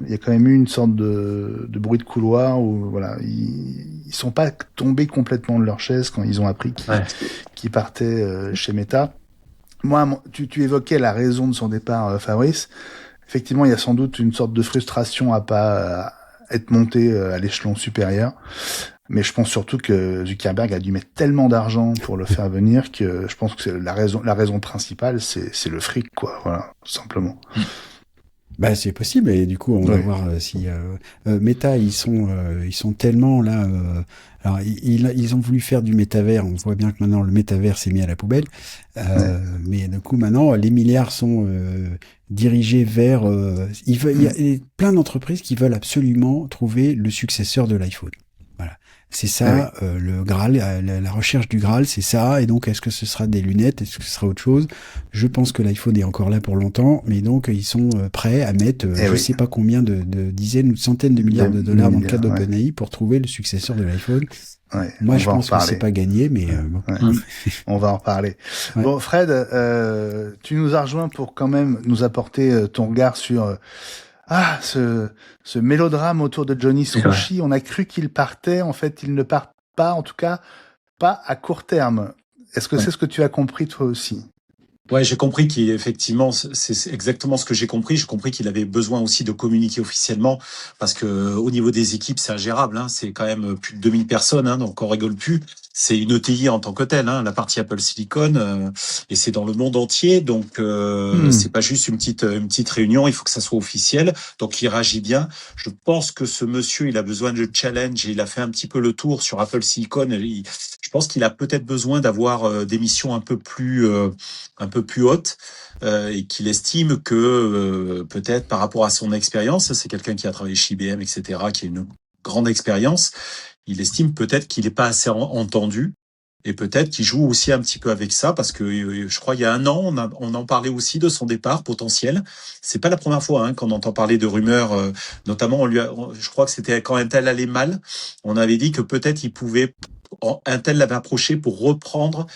une sorte de bruit de couloir où voilà, ils sont pas tombés complètement de leur chaise quand ils ont appris qu'ils partaient chez Meta. Moi, tu évoquais la raison de son départ, Fabrice. Effectivement, il y a sans doute une sorte de frustration à pas être monté à l'échelon supérieur. Mais je pense surtout que Zuckerberg a dû mettre tellement d'argent pour le faire venir que je pense que la raison principale, c'est le fric, quoi. Voilà, tout simplement. Bah, c'est possible, et du coup, on va voir si Meta, ils sont tellement là. Alors, ils ont voulu faire du métavers. On voit bien que maintenant le métavers s'est mis à la poubelle. Mais du coup, maintenant, les milliards sont dirigés vers. Il y a plein d'entreprises qui veulent absolument trouver le successeur de l'iPhone. Voilà. C'est ça, le Graal, la recherche du Graal, c'est ça. Et donc, est-ce que ce sera des lunettes? Est-ce que ce sera autre chose? Je pense que l'iPhone est encore là pour longtemps, mais donc, ils sont prêts à mettre, je sais pas combien de dizaines ou de centaines de milliards de dollars dans le cadre d'OpenAI pour trouver le successeur de l'iPhone. Moi, je pense que c'est pas gagné, mais on va en reparler. Bon, Fred, tu nous as rejoint pour quand même nous apporter ton regard sur ce mélodrame autour de Johnny Rouchy. On a cru qu'il partait, en fait, il ne part pas, en tout cas, pas à court terme. Est-ce que c'est ce que tu as compris toi aussi? Ouais, j'ai compris qu'effectivement, c'est exactement ce que j'ai compris. J'ai compris qu'il avait besoin aussi de communiquer officiellement parce que au niveau des équipes, c'est ingérable. Hein. C'est quand même plus de 2000 personnes, hein, donc on rigole plus. C'est une ETI en tant que telle, hein, la partie Apple Silicon, et c'est dans le monde entier. Donc c'est pas juste une petite réunion. Il faut que ça soit officiel. Donc il réagit bien. Je pense que ce monsieur, il a besoin de challenge et il a fait un petit peu le tour sur Apple Silicon. Je pense qu'il a peut-être besoin d'avoir des missions un peu plus haute et qu'il estime que peut-être par rapport à son expérience, c'est quelqu'un qui a travaillé chez IBM, etc., qui a une grande expérience, il estime peut-être qu'il n'est pas assez entendu et peut-être qu'il joue aussi un petit peu avec ça parce que je crois il y a un an, on en parlait aussi de son départ potentiel. C'est pas la première fois qu'on entend parler de rumeurs, notamment je crois que c'était quand Intel allait mal, on avait dit que peut-être il pouvait Intel l'avait approché pour reprendre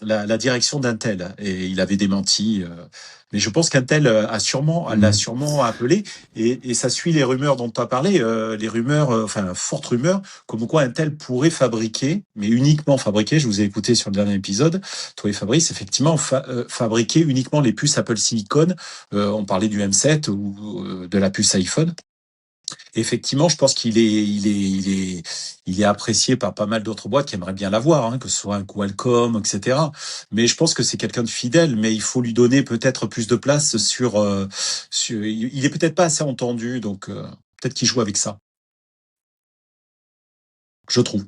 la direction d'Intel et il avait démenti. Mais je pense qu'Intel l'a sûrement appelé et ça suit les rumeurs dont tu as parlé, les rumeurs, enfin fortes rumeurs, comme quoi Intel pourrait fabriquer, mais uniquement fabriquer. Je vous ai écouté sur le dernier épisode, toi et Fabrice, effectivement fabriquer uniquement les puces Apple Silicon. On parlait du M7 ou de la puce iPhone. Effectivement, je pense qu'il est apprécié par pas mal d'autres boîtes qui aimeraient bien l'avoir, hein, que ce soit un Qualcomm, etc. Mais je pense que c'est quelqu'un de fidèle, mais il faut lui donner peut-être plus de place il est peut-être pas assez entendu, donc peut-être qu'il joue avec ça, je trouve.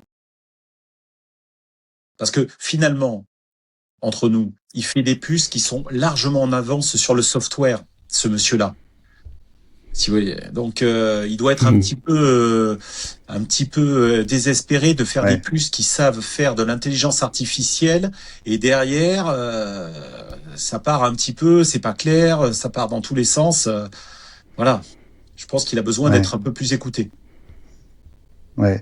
Parce que finalement, entre nous, il fait des puces qui sont largement en avance sur le software, ce monsieur-là. Si vous voyez. Donc, il doit être un petit peu désespéré de faire des puces qui savent faire de l'intelligence artificielle. Et derrière, ça part un petit peu, c'est pas clair, ça part dans tous les sens. Voilà. Je pense qu'il a besoin d'être un peu plus écouté. Ouais.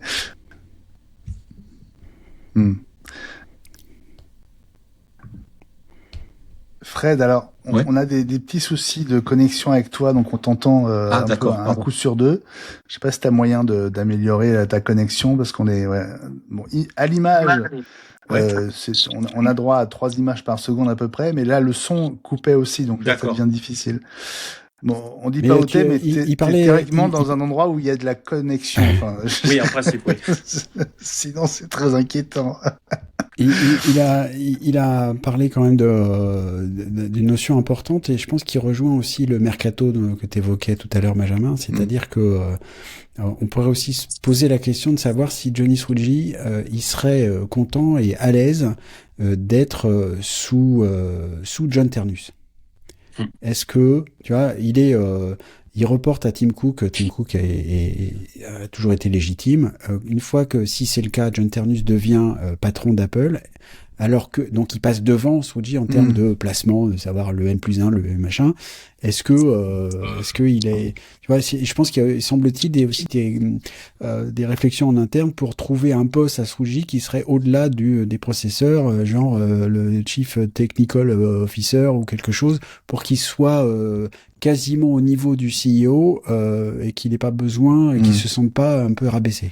Fred, alors, on a des petits soucis de connexion avec toi, donc on t'entend un coup sur deux. Je sais pas si tu as moyen d'améliorer ta connexion, parce qu'on est... Bon, à l'image, on a droit à 3 images par seconde à peu près, mais là, le son coupait aussi, donc là, ça devient difficile. Bon, on dit pas OT, mais t'es théoriquement dans un endroit où il y a de la connexion. Enfin, oui, en principe, oui. Sinon, c'est très inquiétant. Il a parlé quand même d'une notion importante et je pense qu'il rejoint aussi le mercato que tu évoquais tout à l'heure, Benjamin. C'est-à-dire que on pourrait aussi se poser la question de savoir si Johnny Srouji il serait content et à l'aise d'être sous John Ternus. Est-ce que, tu vois, il reporte à Tim Cook. Tim Cook a toujours été légitime. Une fois que, si c'est le cas, John Ternus devient patron d'Apple, alors que, donc, il passe devant Srouji en termes de placement, de savoir le N+1, le machin. Est-ce que il est, tu vois, je pense qu'il semble-t-il aussi des réflexions en interne pour trouver un poste à Srouji qui serait au-delà des processeurs, genre le Chief Technical Officer ou quelque chose, pour qu'il soit quasiment au niveau du CEO et qu'il n'ait pas besoin et qu'il se sente pas un peu rabaissé.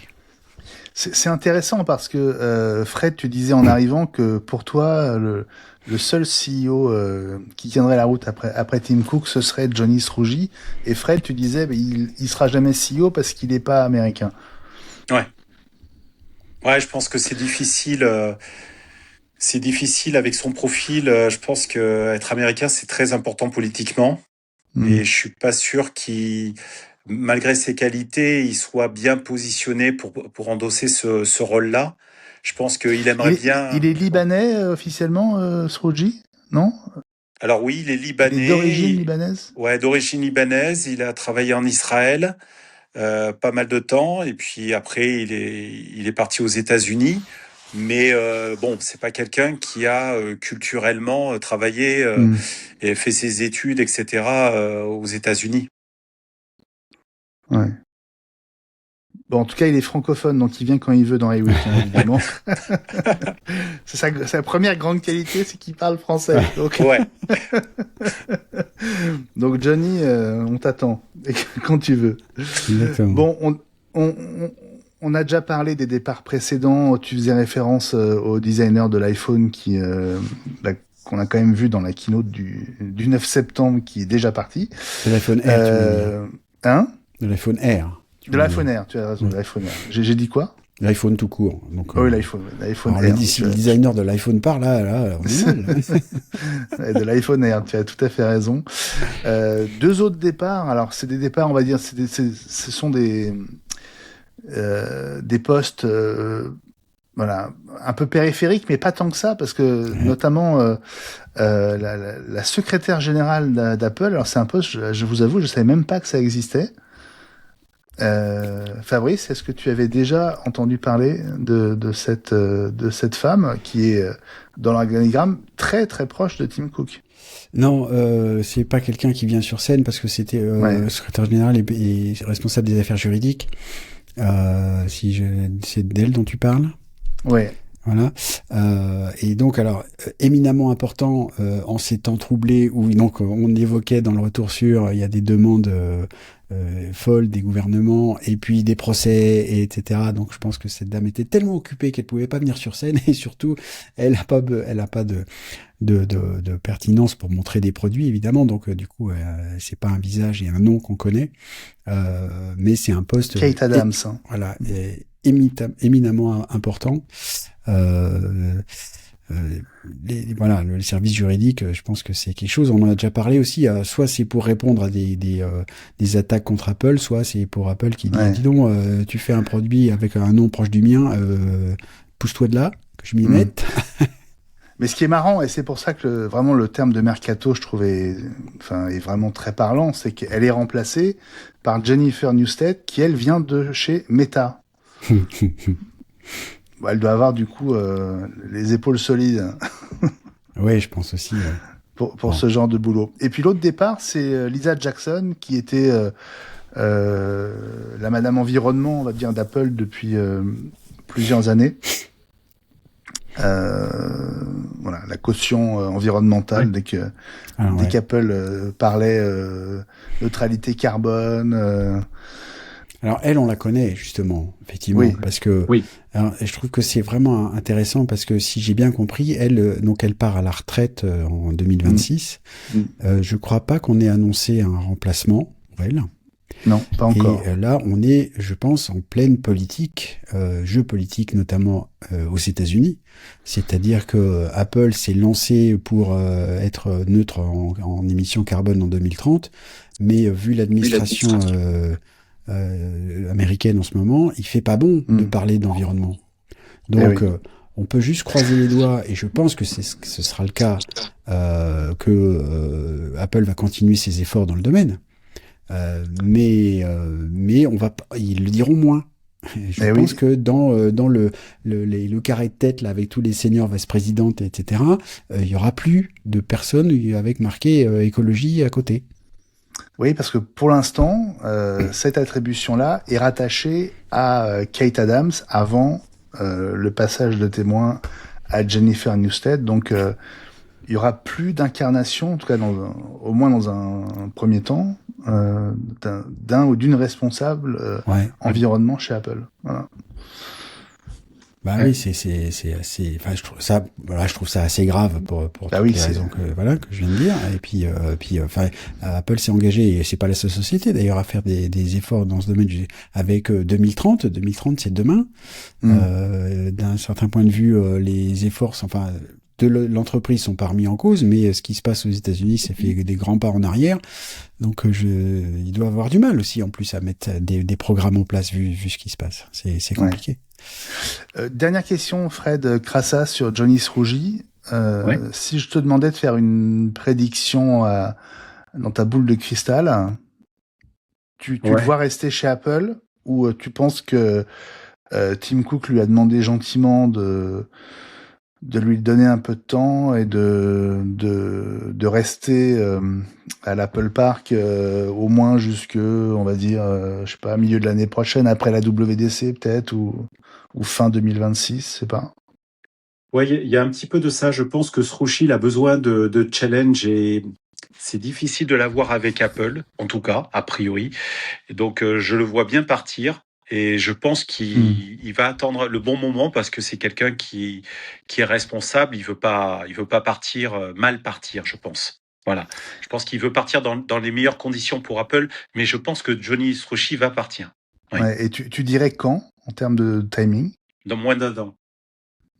C'est intéressant parce que Fred, tu disais en arrivant que pour toi le seul CEO qui tiendrait la route après Tim Cook, ce serait Johnny Srouji. Et Fred, tu disais il sera jamais CEO parce qu'il n'est pas américain. Ouais, je pense que c'est difficile. C'est difficile avec son profil. Je pense que être américain, c'est très important politiquement. Et je suis pas sûr malgré ses qualités, il soit bien positionné pour endosser ce rôle-là. Je pense qu'il aimerait bien... Il est libanais officiellement, Srouji, non? Alors oui, il est libanais. Il est d'origine libanaise? Ouais, d'origine libanaise. Il a travaillé en Israël pas mal de temps. Et puis après, il est parti aux États-Unis. Mais bon, c'est pas quelqu'un qui a culturellement travaillé et fait ses études, etc. Aux États-Unis. Ouais. Bon, en tout cas, il est francophone, donc il vient quand il veut dans les week-ends, évidemment. C'est sa première grande qualité, c'est qu'il parle français. Donc, donc Johnny, on t'attend quand tu veux. Exactement. Bon, on a déjà parlé des départs précédents. Tu faisais référence au designer de l'iPhone qu'on a quand même vu dans la keynote du 9 septembre, qui est déjà parti. De l'iPhone Air, tu veux dire. Hein? De l'iPhone Air. De l'iPhone Air, tu as raison, de l'iPhone Air. J'ai dit quoi? L'iPhone tout court. Donc, oui, l'iPhone Air. Si le designer de l'iPhone parle, là, on est mal. De l'iPhone Air, tu as tout à fait raison. Deux autres départs. Alors, c'est des départs, on va dire, ce sont des postes, voilà, un peu périphériques, mais pas tant que ça, parce que notamment la secrétaire générale d'Apple. Alors, c'est un poste, je vous avoue, je savais même pas que ça existait. Fabrice, est-ce que tu avais déjà entendu parler de cette femme qui est dans l'organigramme très très proche de Tim Cook? Non, c'est pas quelqu'un qui vient sur scène parce que c'était secrétaire général et responsable des affaires juridiques. C'est d'elle dont tu parles. Ouais. Voilà. Et donc, alors, éminemment important en ces temps troublés où donc on évoquait dans le retour sur, il y a des demandes folles des gouvernements et puis des procès, etc. Donc, je pense que cette dame était tellement occupée qu'elle pouvait pas venir sur scène et surtout, elle a pas de pertinence pour montrer des produits, évidemment. Donc, du coup, c'est pas un visage et un nom qu'on connaît, mais c'est un poste. Kate Adams. Voilà, éminemment important. Voilà, le service juridique, je pense que c'est quelque chose, on en a déjà parlé aussi, soit c'est pour répondre à des attaques contre Apple, soit c'est pour Apple qui dit, dis donc, tu fais un produit avec un nom proche du mien, pousse-toi de là, que je m'y mette. Mais ce qui est marrant, et c'est pour ça que vraiment le terme de mercato, je trouvais, est vraiment très parlant, c'est qu'elle est remplacée par Jennifer Newsted, qui elle vient de chez Meta. Elle doit avoir du coup les épaules solides. Oui, je pense aussi. Pour ce genre de boulot. Et puis l'autre départ, c'est Lisa Jackson, qui était la madame environnement, on va dire, d'Apple depuis plusieurs années. Voilà, la caution environnementale dès qu'Apple parlait neutralité carbone. Alors elle, on la connaît justement, effectivement, parce que alors, je trouve que c'est vraiment intéressant parce que si j'ai bien compris, elle part à la retraite en 2026. Je crois pas qu'on ait annoncé un remplacement pour elle. Non, pas encore. Et là, on est, je pense, en pleine politique, jeu politique notamment aux États-Unis. C'est-à-dire que Apple s'est lancé pour être neutre en émissions carbone en 2030, mais vu l'administration américaine en ce moment, il fait pas bon de parler d'environnement. Donc, on peut juste croiser les doigts, et je pense que ce sera le cas, que Apple va continuer ses efforts dans le domaine. Mais ils le diront moins. Je pense que dans le carré de tête là avec tous les seniors vice-présidentes, etc., il y aura plus de personnes avec marqué écologie à côté. Oui, parce que pour l'instant, cette attribution-là est rattachée à Kate Adams avant le passage de témoin à Jennifer Newsted. Donc, il y aura plus d'incarnation, en tout cas au moins dans un premier temps, d'un ou d'une responsable environnement chez Apple. Voilà. Bah oui, c'est assez. Enfin, je trouve ça assez grave pour toutes les raisons que je viens de dire. Et puis, Apple s'est engagé, et c'est pas la seule société d'ailleurs, à faire des efforts dans ce domaine avec 2030. 2030, c'est demain. D'un certain point de vue, les efforts, de l'entreprise sont pas remis en cause, mais ce qui se passe aux États-Unis, ça fait des grands pas en arrière. Donc, il doit avoir du mal aussi, en plus, à mettre des programmes en place vu ce qui se passe. C'est compliqué. Dernière question, Fred Crassa, sur Johnny Srouji. Si je te demandais de faire une prédiction dans ta boule de cristal, tu te vois rester chez Apple, ou tu penses que Tim Cook lui a demandé gentiment de lui donner un peu de temps et de rester à l'Apple Park au moins jusque, on va dire, milieu de l'année prochaine, après la WDC peut-être, ou fin 2026, je sais pas. Ouais, il y a un petit peu de ça. Je pense que Srouji a besoin de challenge, et c'est difficile de l'avoir avec Apple, en tout cas, a priori. Et donc, je le vois bien partir. Et je pense qu'il va attendre le bon moment parce que c'est quelqu'un qui est responsable. Il veut pas partir, mal partir, je pense. Voilà. Je pense qu'il veut partir dans les meilleures conditions pour Apple, mais je pense que Johnny Isrushi va partir. Oui. Ouais, et tu dirais quand, en termes de timing? Dans moins d'un an.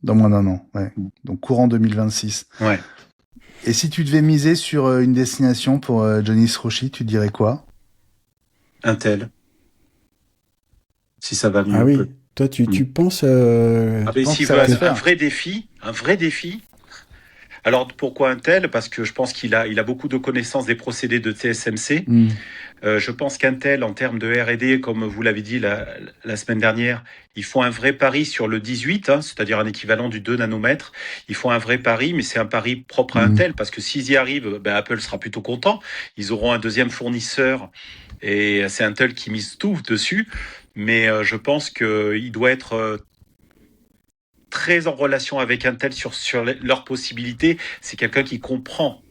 Dans moins d'un an, ouais. Donc courant 2026. Ouais. Et si tu devais miser sur une destination pour Johnny Isrushi, tu dirais quoi? Intel. Si ça va mieux. Ah oui, toi tu penses... Ah ben s'il veut un vrai défi. Alors pourquoi Intel? Parce que je pense qu'il a beaucoup de connaissances des procédés de TSMC. Je pense qu'Intel, en termes de R&D, comme vous l'avez dit la semaine dernière, ils font un vrai pari sur le 18, c'est-à-dire un équivalent du 2 nanomètres. Ils font un vrai pari, mais c'est un pari propre à Intel, parce que s'ils y arrivent, Apple sera plutôt content. Ils auront un deuxième fournisseur, et c'est Intel qui mise tout dessus. Mais je pense qu'il doit être très en relation avec Intel sur leurs possibilités. C'est quelqu'un qui comprend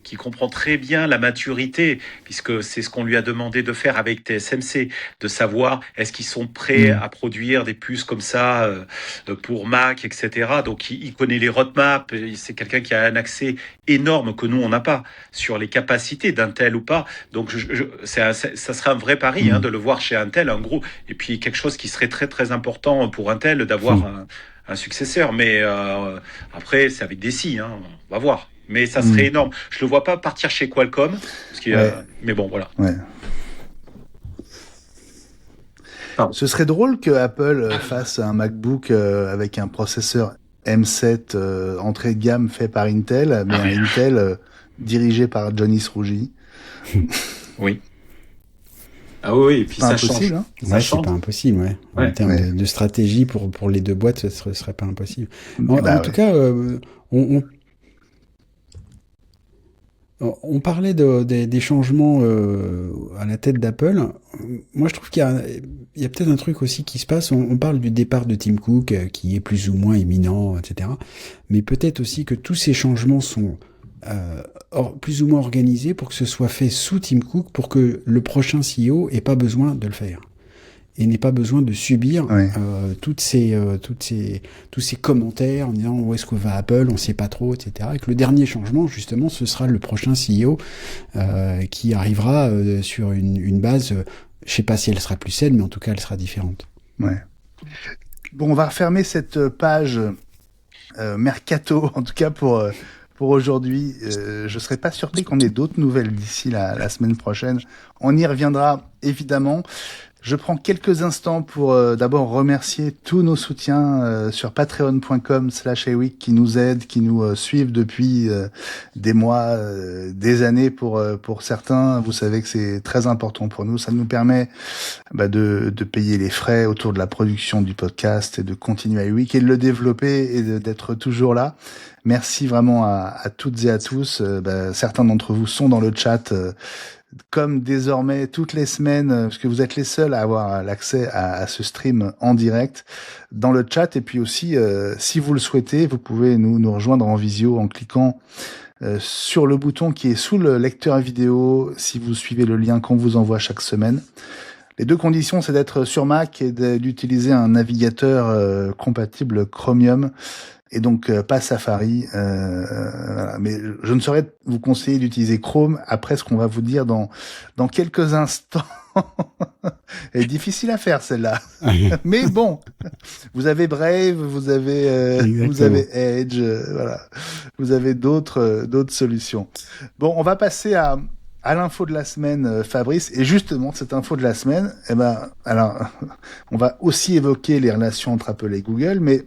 très bien la maturité, puisque c'est ce qu'on lui a demandé de faire avec TSMC, de savoir est-ce qu'ils sont prêts à produire des puces comme ça pour Mac, etc. Donc il connaît les roadmaps, c'est quelqu'un qui a un accès énorme que nous on n'a pas sur les capacités d'Intel ou pas. Donc ça serait un vrai pari de le voir chez Intel, un gros, et puis quelque chose qui serait très très important pour Intel d'avoir un successeur, mais après c'est avec des si, on va voir. Mais ça serait énorme. Je le vois pas partir chez Qualcomm, parce qu'il mais bon voilà. Ouais. Ce serait drôle que Apple fasse un MacBook avec un processeur M7 entrée de gamme fait par Intel, mais un Intel dirigé par Johnny Isrushi. Oui. Ah oui, et puis pas ça impossible, change. Hein. Ouais, c'est pas impossible, ouais. En termes de stratégie pour les deux boîtes, ce serait pas impossible. En tout cas, on parlait des changements à la tête d'Apple. Moi, je trouve qu'il y a peut-être un truc aussi qui se passe. On parle du départ de Tim Cook, qui est plus ou moins imminent, etc. Mais peut-être aussi que tous ces changements sont plus ou moins organisé pour que ce soit fait sous Tim Cook, pour que le prochain CEO ait pas besoin de le faire et n'ait pas besoin de subir tous ces commentaires en disant où est-ce que va Apple, on sait pas trop, etc. Et que le dernier changement, justement, ce sera le prochain CEO qui arrivera sur une base, je sais pas si elle sera plus saine, mais en tout cas elle sera différente. Ouais. Bon, on va refermer cette page mercato, en tout cas pour aujourd'hui. Je serais pas surpris qu'on ait d'autres nouvelles d'ici la semaine prochaine. On y reviendra évidemment. Je prends quelques instants pour d'abord remercier tous nos soutiens sur patreon.com/eweek qui nous aident, qui nous suivent depuis des mois, des années pour certains. Vous savez que c'est très important pour nous. Ça nous permet de payer les frais autour de la production du podcast et de continuer à eweek et de le développer et d'être toujours là. Merci vraiment à toutes et à tous. Certains d'entre vous sont dans le chat comme désormais toutes les semaines, parce que vous êtes les seuls à avoir l'accès à ce stream en direct dans le chat. Et puis aussi, si vous le souhaitez, vous pouvez nous rejoindre en visio en cliquant sur le bouton qui est sous le lecteur vidéo, si vous suivez le lien qu'on vous envoie chaque semaine. Les deux conditions, c'est d'être sur Mac et d'utiliser un navigateur compatible Chromium. Et donc pas Safari, mais je ne saurais vous conseiller d'utiliser Chrome après ce qu'on va vous dire dans quelques instants. Elle est difficile à faire celle-là, mais bon, vous avez Brave, vous avez Edge, voilà, vous avez d'autres solutions. Bon, on va passer à l'info de la semaine, Fabrice, et justement cette info de la semaine, alors on va aussi évoquer les relations entre Apple et Google, mais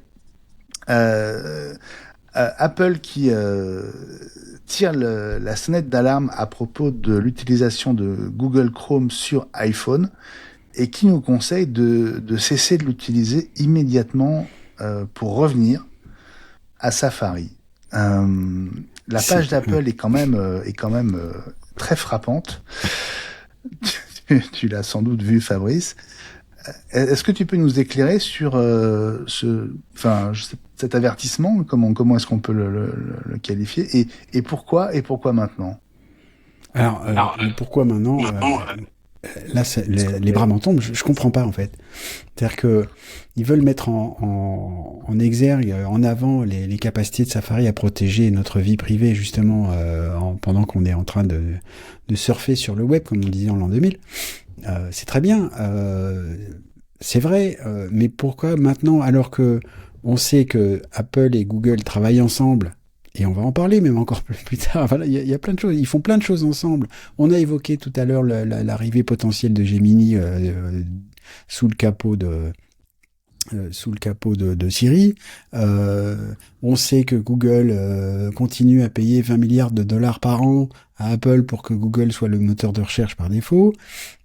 Apple qui tire la sonnette d'alarme à propos de l'utilisation de Google Chrome sur iPhone et qui nous conseille de cesser de l'utiliser immédiatement pour revenir à Safari. La page d'Apple est quand même très frappante. Tu l'as sans doute vu, Fabrice. Est-ce que tu peux nous éclairer sur cet avertissement, comment est-ce qu'on peut le qualifier et pourquoi maintenant? Alors pourquoi maintenant là, les bras m'en tombent. Je comprends pas en fait. C'est-à-dire que ils veulent mettre en exergue, en avant les capacités de Safari à protéger notre vie privée justement pendant qu'on est en train de surfer sur le web, comme on disait en l'an 2000. C'est très bien, c'est vrai, mais pourquoi maintenant, alors que on sait que Apple et Google travaillent ensemble, et on va en parler même encore plus tard, voilà, il y a plein de choses, ils font plein de choses ensemble. On a évoqué tout à l'heure l'arrivée potentielle de Gemini sous le capot de Siri. On sait que Google continue à payer 20 milliards de dollars par an à Apple pour que Google soit le moteur de recherche par défaut,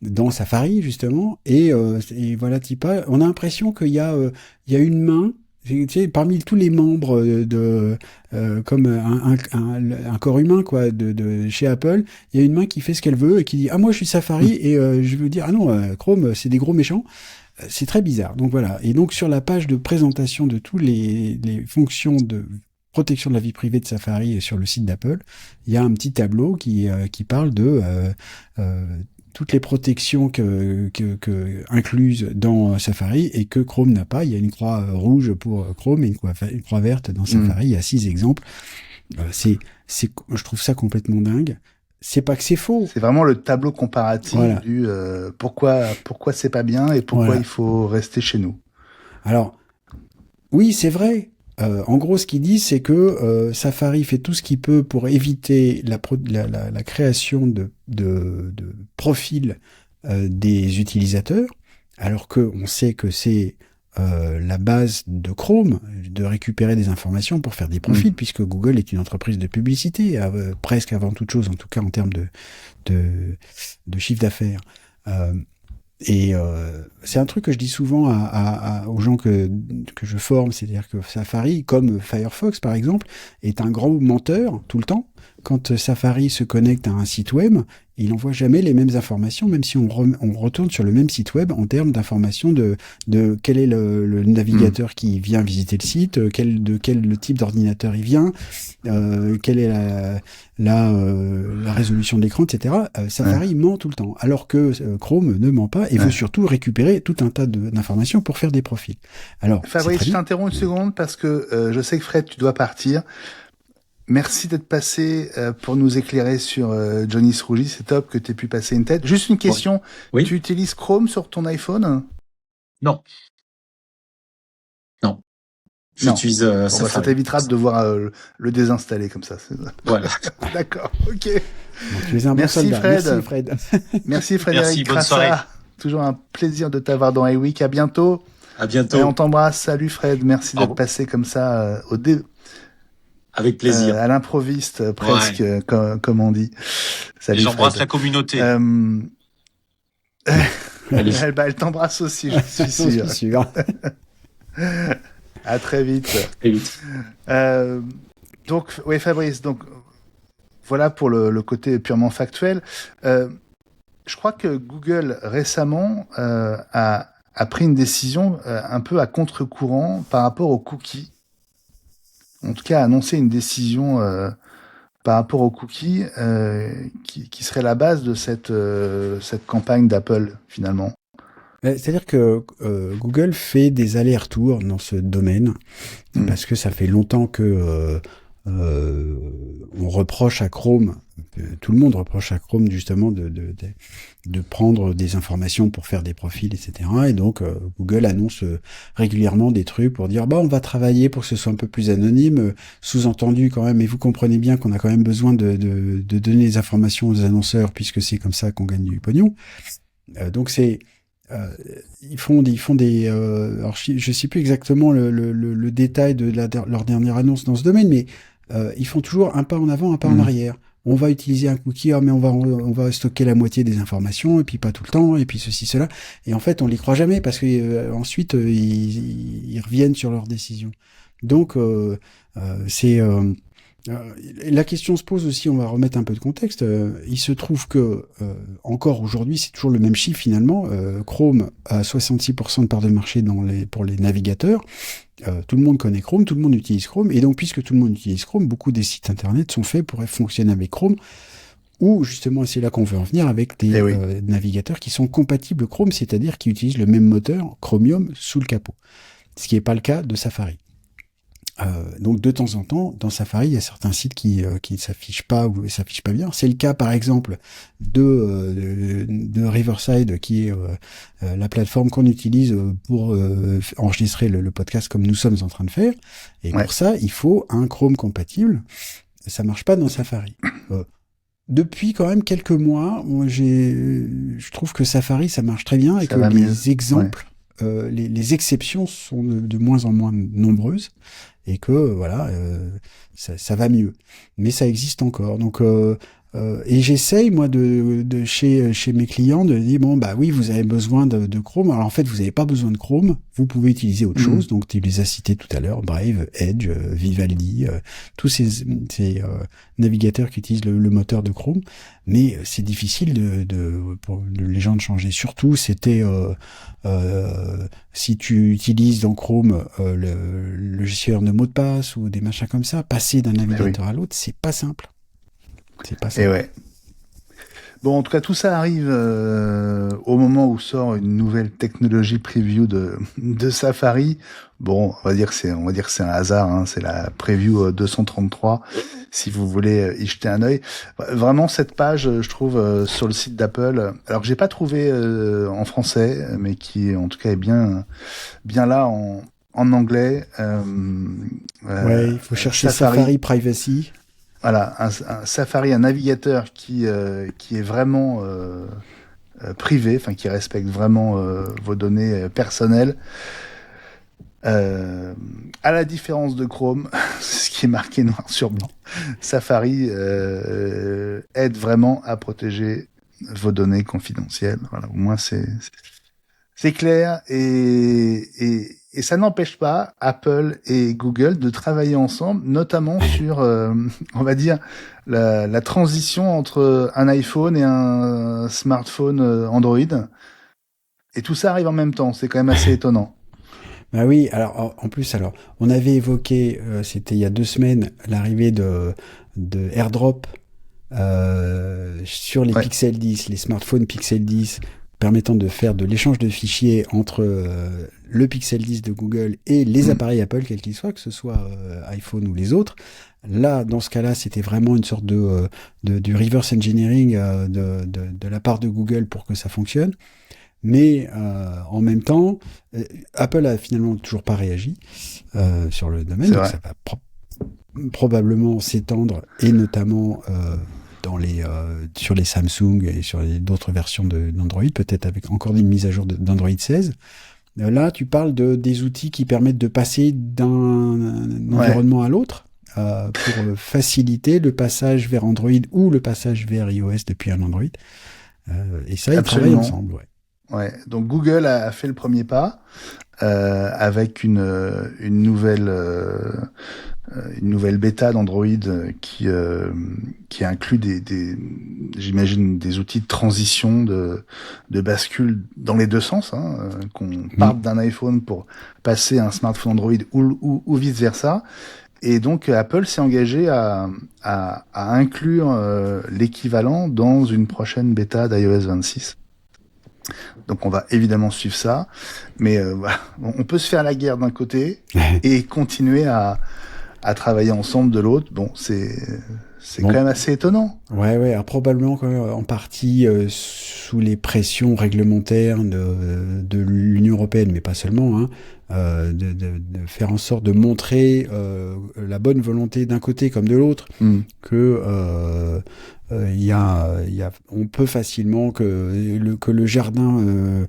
dans Safari justement. Et voilà, on a l'impression qu'il y a une main. Tu sais, parmi tous les membres comme un corps humain quoi de chez Apple, il y a une main qui fait ce qu'elle veut et qui dit moi je suis Safari et je veux dire Chrome c'est des gros méchants. C'est très bizarre. Donc voilà. Et donc sur la page de présentation de tous les fonctions de protection de la vie privée de Safari sur le site d'Apple, il y a un petit tableau qui parle de toutes les protections incluses dans Safari et que Chrome n'a pas. Il y a une croix rouge pour Chrome et une croix verte dans Safari. Il y a 6 exemples. Je trouve ça complètement dingue. C'est pas que c'est faux. C'est vraiment le tableau comparatif du pourquoi c'est pas bien et pourquoi il faut rester chez nous. Alors, oui, c'est vrai. En gros, ce qu'il dit, c'est que Safari fait tout ce qu'il peut pour éviter la création de profils des utilisateurs, alors qu'on sait que c'est la base de Chrome, de récupérer des informations pour faire des profils, puisque Google est une entreprise de publicité, presque avant toute chose, en tout cas en termes de chiffre d'affaires. Et c'est un truc que je dis souvent aux gens que je forme, c'est-à-dire que Safari, comme Firefox par exemple, est un grand menteur tout le temps. Quand Safari se connecte à un site web, il n'envoie jamais les mêmes informations, même si on retourne sur le même site web en termes d'informations de quel est le navigateur qui vient visiter le site, de quel type d'ordinateur il vient, quelle est la résolution de l'écran, etc. Safari ment tout le temps, alors que Chrome ne ment pas et veut surtout récupérer tout un tas d'informations pour faire des profils. Alors, Fabrice, je t'interromps une seconde parce que je sais que Fred, tu dois partir. Merci d'être passé pour nous éclairer sur Johnny Rougi. C'est top que tu aies pu passer une tête. Juste une question. Oui. Tu utilises Chrome sur ton iPhone ? Non. J'utilise Safari. Ça t'évitera de devoir le désinstaller comme ça. Voilà. D'accord, ok. Merci Fred. Merci Frédéric Crassa. Toujours un plaisir de t'avoir dans iWeek. À bientôt. À bientôt. Et on t'embrasse. Salut Fred. Merci d'être passé comme ça avec plaisir. À l'improviste, presque, comme on dit. Salut, j'embrasse la communauté. Elle t'embrasse aussi, je suis sûr. À très vite. Donc, oui, Fabrice, voilà pour le côté purement factuel. Je crois que Google, récemment, a pris une décision un peu à contre-courant par rapport aux cookies. En tout cas, annoncé une décision par rapport aux cookies qui serait la base de cette campagne d'Apple, finalement. C'est-à-dire que Google fait des allers-retours dans ce domaine, parce que ça fait longtemps que on reproche à Chrome, tout le monde reproche à Chrome justement de prendre des informations pour faire des profils, etc. Et donc Google annonce régulièrement des trucs pour dire on va travailler pour que ce soit un peu plus anonyme, sous-entendu quand même, et vous comprenez bien qu'on a quand même besoin de donner les informations aux annonceurs puisque c'est comme ça qu'on gagne du pognon. Donc c'est ils font des alors je sais plus exactement le détail de leur dernière annonce dans ce domaine, mais ils font toujours un pas en avant, un pas en arrière. On va utiliser un cookie, mais on va stocker la moitié des informations, et puis pas tout le temps, et puis ceci, cela. Et en fait, on les croit jamais, parce que ensuite, ils reviennent sur leurs décisions. Donc, la question se pose aussi, on va remettre un peu de contexte. Il se trouve que, encore aujourd'hui, c'est toujours le même chiffre finalement. Chrome a 66% de part de marché pour les navigateurs. Tout le monde connaît Chrome, tout le monde utilise Chrome, et donc puisque tout le monde utilise Chrome, beaucoup des sites internet sont faits pour fonctionner avec Chrome ou justement, c'est là qu'on veut en venir avec des navigateurs qui sont compatibles Chrome, c'est-à-dire qui utilisent le même moteur Chromium sous le capot. Ce qui n'est pas le cas de Safari. Donc de temps en temps, dans Safari, il y a certains sites qui ne s'affichent pas ou s'affichent pas bien. C'est le cas, par exemple, de Riverside, qui est la plateforme qu'on utilise pour enregistrer le podcast comme nous sommes en train de faire. Et pour ça, il faut un Chrome compatible. Ça marche pas dans Safari. Depuis quand même quelques mois, je trouve que Safari, ça marche très bien et que les exemples, les exceptions sont de moins en moins nombreuses. Et que voilà, ça va mieux, mais ça existe encore. Donc et j'essaye moi de chez mes clients de dire bon bah oui, vous avez besoin de Chrome. Alors en fait vous n'avez pas besoin de Chrome, vous pouvez utiliser autre chose. Donc tu les as cités tout à l'heure, Brave, Edge, Vivaldi, tous ces navigateurs qui utilisent le moteur de Chrome. Mais c'est difficile pour les gens de changer. Surtout c'était si tu utilises dans Chrome le gestionnaire de mots de passe ou des machins comme ça, passer d'un navigateur à l'autre, c'est pas simple. C'est pas simple. Et ouais. Bon, en tout cas, tout ça arrive au moment où sort une nouvelle technologie preview de Safari. Bon, on va dire que c'est un hasard, hein, c'est la preview 233. Si vous voulez y jeter un œil, vraiment cette page, je trouve sur le site d'Apple, alors que j'ai pas trouvé en français, mais qui en tout cas est bien là en anglais. Il faut chercher Safari Privacy. Voilà, un Safari, un navigateur qui est vraiment privé, enfin qui respecte vraiment vos données personnelles. À la différence de Chrome, ce qui est marqué noir sur blanc, Safari aide vraiment à protéger vos données confidentielles. Voilà, au moins c'est clair et ça n'empêche pas Apple et Google de travailler ensemble, notamment sur, on va dire, la transition entre un iPhone et un smartphone Android. Et tout ça arrive en même temps, c'est quand même assez étonnant. Bah oui, alors en plus, on avait évoqué, c'était il y a 2 semaines, l'arrivée de AirDrop sur les Pixel 10, les smartphones Pixel 10, permettant de faire de l'échange de fichiers entre le Pixel 10 de Google et les appareils Apple, quels qu'ils soient, que ce soit iPhone ou les autres. Là, dans ce cas-là, c'était vraiment une sorte du reverse engineering de la part de Google pour que ça fonctionne. Mais en même temps, Apple a finalement toujours pas réagi sur le domaine, donc ça va probablement s'étendre, et notamment sur les Samsung et sur d'autres versions d'Android, peut-être avec encore une mise à jour d'Android 16. Là, tu parles des outils qui permettent de passer d'un environnement à l'autre pour faciliter le passage vers Android ou le passage vers iOS depuis un Android. Et ça, ils travaillent ensemble. Ouais, donc Google a fait le premier pas avec une nouvelle bêta d'Android qui inclut j'imagine des outils de transition de bascule dans les deux sens, hein, qu'on parte d'un iPhone pour passer à un smartphone Android ou vice versa. Et donc Apple s'est engagé à inclure l'équivalent dans une prochaine bêta d'iOS 26. Donc on va évidemment suivre ça, mais voilà. On peut se faire la guerre d'un côté et continuer à travailler ensemble de l'autre. Bon, c'est quand même assez étonnant. Ouais, alors probablement en partie sous les pressions réglementaires de l'Union européenne, mais pas seulement, hein, de faire en sorte de montrer la bonne volonté d'un côté comme de l'autre, que on peut facilement que le jardin,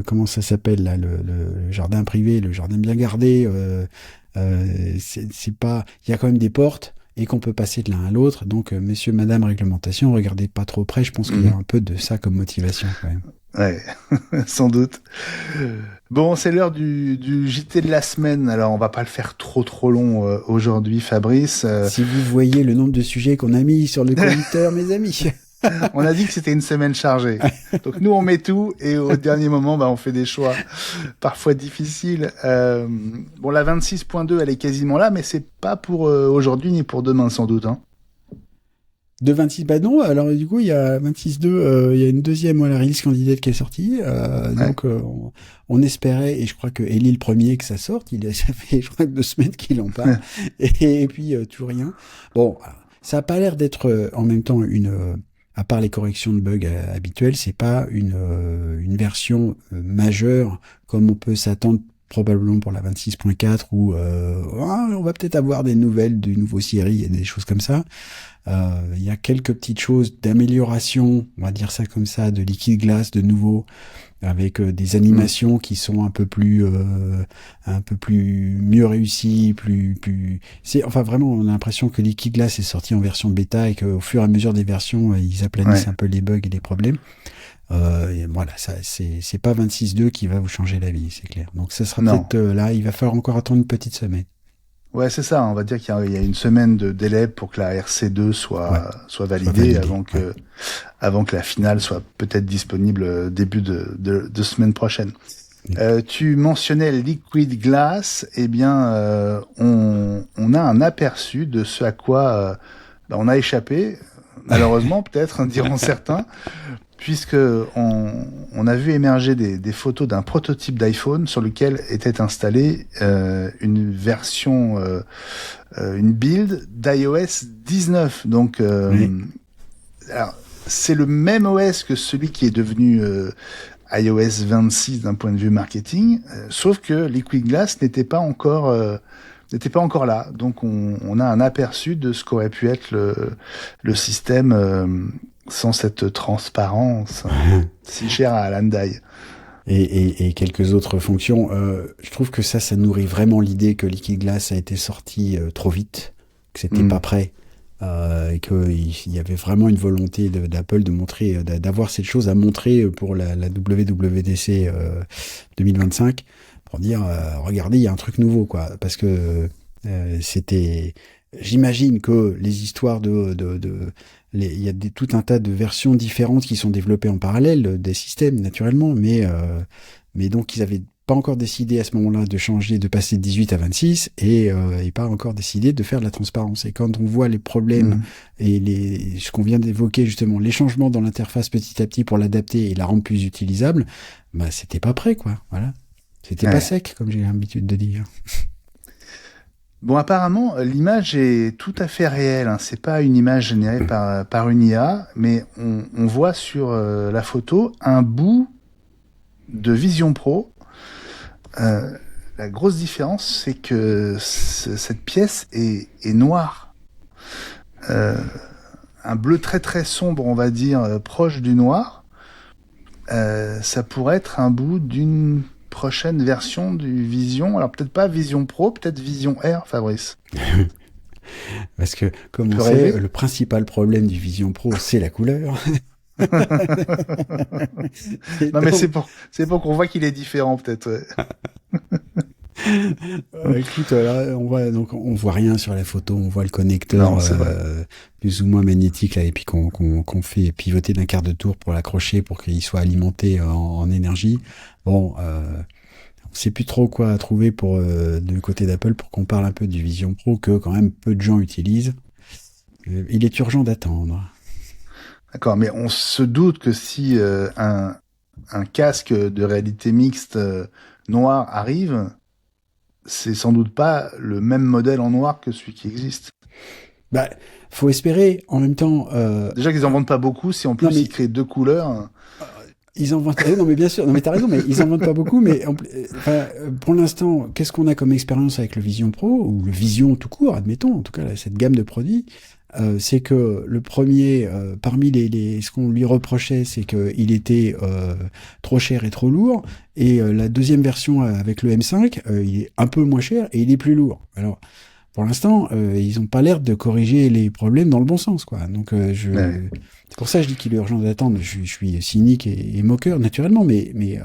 comment ça s'appelle là, le jardin privé, le jardin bien gardé, c'est pas, il y a quand même des portes et qu'on peut passer de l'un à l'autre. Donc, messieurs, madame, réglementation, regardez pas trop près. Je pense qu'il y a un peu de ça comme motivation quand même. Ouais, sans doute. Bon, c'est l'heure du JT de la semaine. Alors, on va pas le faire trop long aujourd'hui, Fabrice. Si vous voyez le nombre de sujets qu'on a mis sur le conducteur, mes amis. On a dit que c'était une semaine chargée. Donc nous, on met tout et au dernier moment, on fait des choix parfois difficiles. Bon, la 26.2, elle est quasiment là, mais c'est pas pour aujourd'hui ni pour demain, sans doute. Hein. De 26, bah non, alors du coup, il y a 26.2, il y a une deuxième release candidate qui est sortie, donc on espérait, et je crois que Ellie le premier que ça sorte, ça fait je crois que 2 semaines qu'il en parle, et puis toujours rien. Bon, ça a pas l'air d'être en même temps à part les corrections de bugs habituelles, c'est pas une version majeure comme on peut s'attendre probablement pour la 26.4 où on va peut-être avoir des nouvelles du nouveau Siri et des choses comme ça. Il y a quelques petites choses d'amélioration, on va dire ça comme ça, de Liquid Glass de nouveau, avec des animations qui sont un peu plus mieux réussies, enfin vraiment on a l'impression que Liquid Glass est sorti en version bêta et qu'au fur et à mesure des versions ils aplanissent un peu les bugs et les problèmes. Et voilà, ça c'est pas 26.2 qui va vous changer la vie, c'est clair. Donc ça sera peut-être là, il va falloir encore attendre une petite semaine. Ouais, c'est ça. On va dire qu'il y a une semaine de délai pour que la RC2 soit validée avant que la finale soit peut-être disponible début de semaine prochaine. Tu mentionnais Liquid Glass. Eh bien, on a un aperçu de ce à quoi on a échappé, malheureusement peut-être, diront certains, puisque on a vu émerger des photos d'un prototype d'iPhone sur lequel était installée une version, une build d'iOS 19. Donc, alors, c'est le même OS que celui qui est devenu iOS 26 d'un point de vue marketing, sauf que Liquid Glass n'était pas encore là. Donc, on a un aperçu de ce qu'aurait pu être le système sans cette transparence si chère à Alan Dye. Et quelques autres fonctions. Je trouve que ça nourrit vraiment l'idée que Liquid Glass a été sorti trop vite, que c'était pas prêt, et qu'il y avait vraiment une volonté d'Apple de montrer, d'avoir cette chose à montrer pour la WWDC 2025, pour dire, regardez, il y a un truc nouveau, quoi. Parce que j'imagine que les histoires il y a tout un tas de versions différentes qui sont développées en parallèle des systèmes, naturellement, mais donc ils avaient pas encore décidé à ce moment-là de changer, de passer de 18 à 26 et pas encore décidé de faire de la transparence. Et quand on voit les problèmes et ce qu'on vient d'évoquer justement, les changements dans l'interface petit à petit pour l'adapter et la rendre plus utilisable, bah c'était pas prêt, quoi. Voilà, c'était pas sec, comme j'ai l'habitude de dire. Bon, apparemment, l'image est tout à fait réelle. Hein. C'est pas une image générée par une IA, mais on voit sur la photo un bout de Vision Pro. La grosse différence, c'est que cette pièce est noire. Un bleu très très sombre, on va dire, proche du noir. Ça pourrait être un bout d'une prochaine version du Vision. Alors peut-être pas Vision Pro, peut-être Vision R, Fabrice. Parce que, comme on sait, le principal problème du Vision Pro, c'est la couleur. Non, mais c'est pour qu'on voit qu'il est différent, peut-être. Ouais. Écoute, là, on voit rien sur la photo, on voit le connecteur plus ou moins magnétique là, et puis qu'on fait pivoter d'un quart de tour pour l'accrocher pour qu'il soit alimenté en énergie. Bon, on sait plus trop quoi trouver du côté d'Apple pour qu'on parle un peu du Vision Pro que quand même peu de gens utilisent. Il est urgent d'attendre. D'accord, mais on se doute que si un casque de réalité mixte noir arrive, c'est sans doute pas le même modèle en noir que celui qui existe. Bah, faut espérer. En même temps, déjà qu'ils en vendent pas beaucoup. Si en plus ils créent 2 couleurs. Ils en vendent. Non, mais bien sûr. Non, mais t'as raison. Mais ils en vendent pas beaucoup. Mais pour l'instant, qu'est-ce qu'on a comme expérience avec le Vision Pro ou le Vision tout court, admettons. En tout cas, là, cette gamme de produits, c'est que le premier, parmi ce qu'on lui reprochait, c'est qu'il était trop cher et trop lourd. Et la deuxième version avec le M5, il est un peu moins cher et il est plus lourd. Alors, pour l'instant, ils n'ont pas l'air de corriger les problèmes dans le bon sens, quoi. Donc, c'est pour ça que je dis qu'il est urgent d'attendre. Je suis cynique et moqueur, naturellement, mais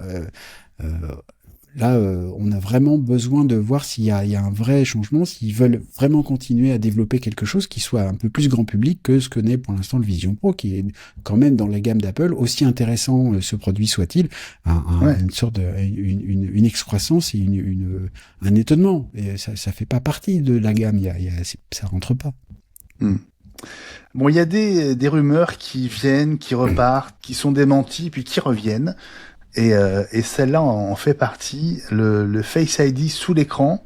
là, on a vraiment besoin de voir s'il y a un vrai changement, s'ils veulent vraiment continuer à développer quelque chose qui soit un peu plus grand public que ce que n'est pour l'instant le Vision Pro, qui est quand même dans la gamme d'Apple, aussi intéressant ce produit soit-il, une sorte une excroissance et un étonnement. Et ça fait pas partie de la gamme, ça rentre pas. Bon, il y a des rumeurs qui viennent, qui repartent, qui sont démenties, puis qui reviennent. Et celle-là en fait partie. Le Face ID sous l'écran,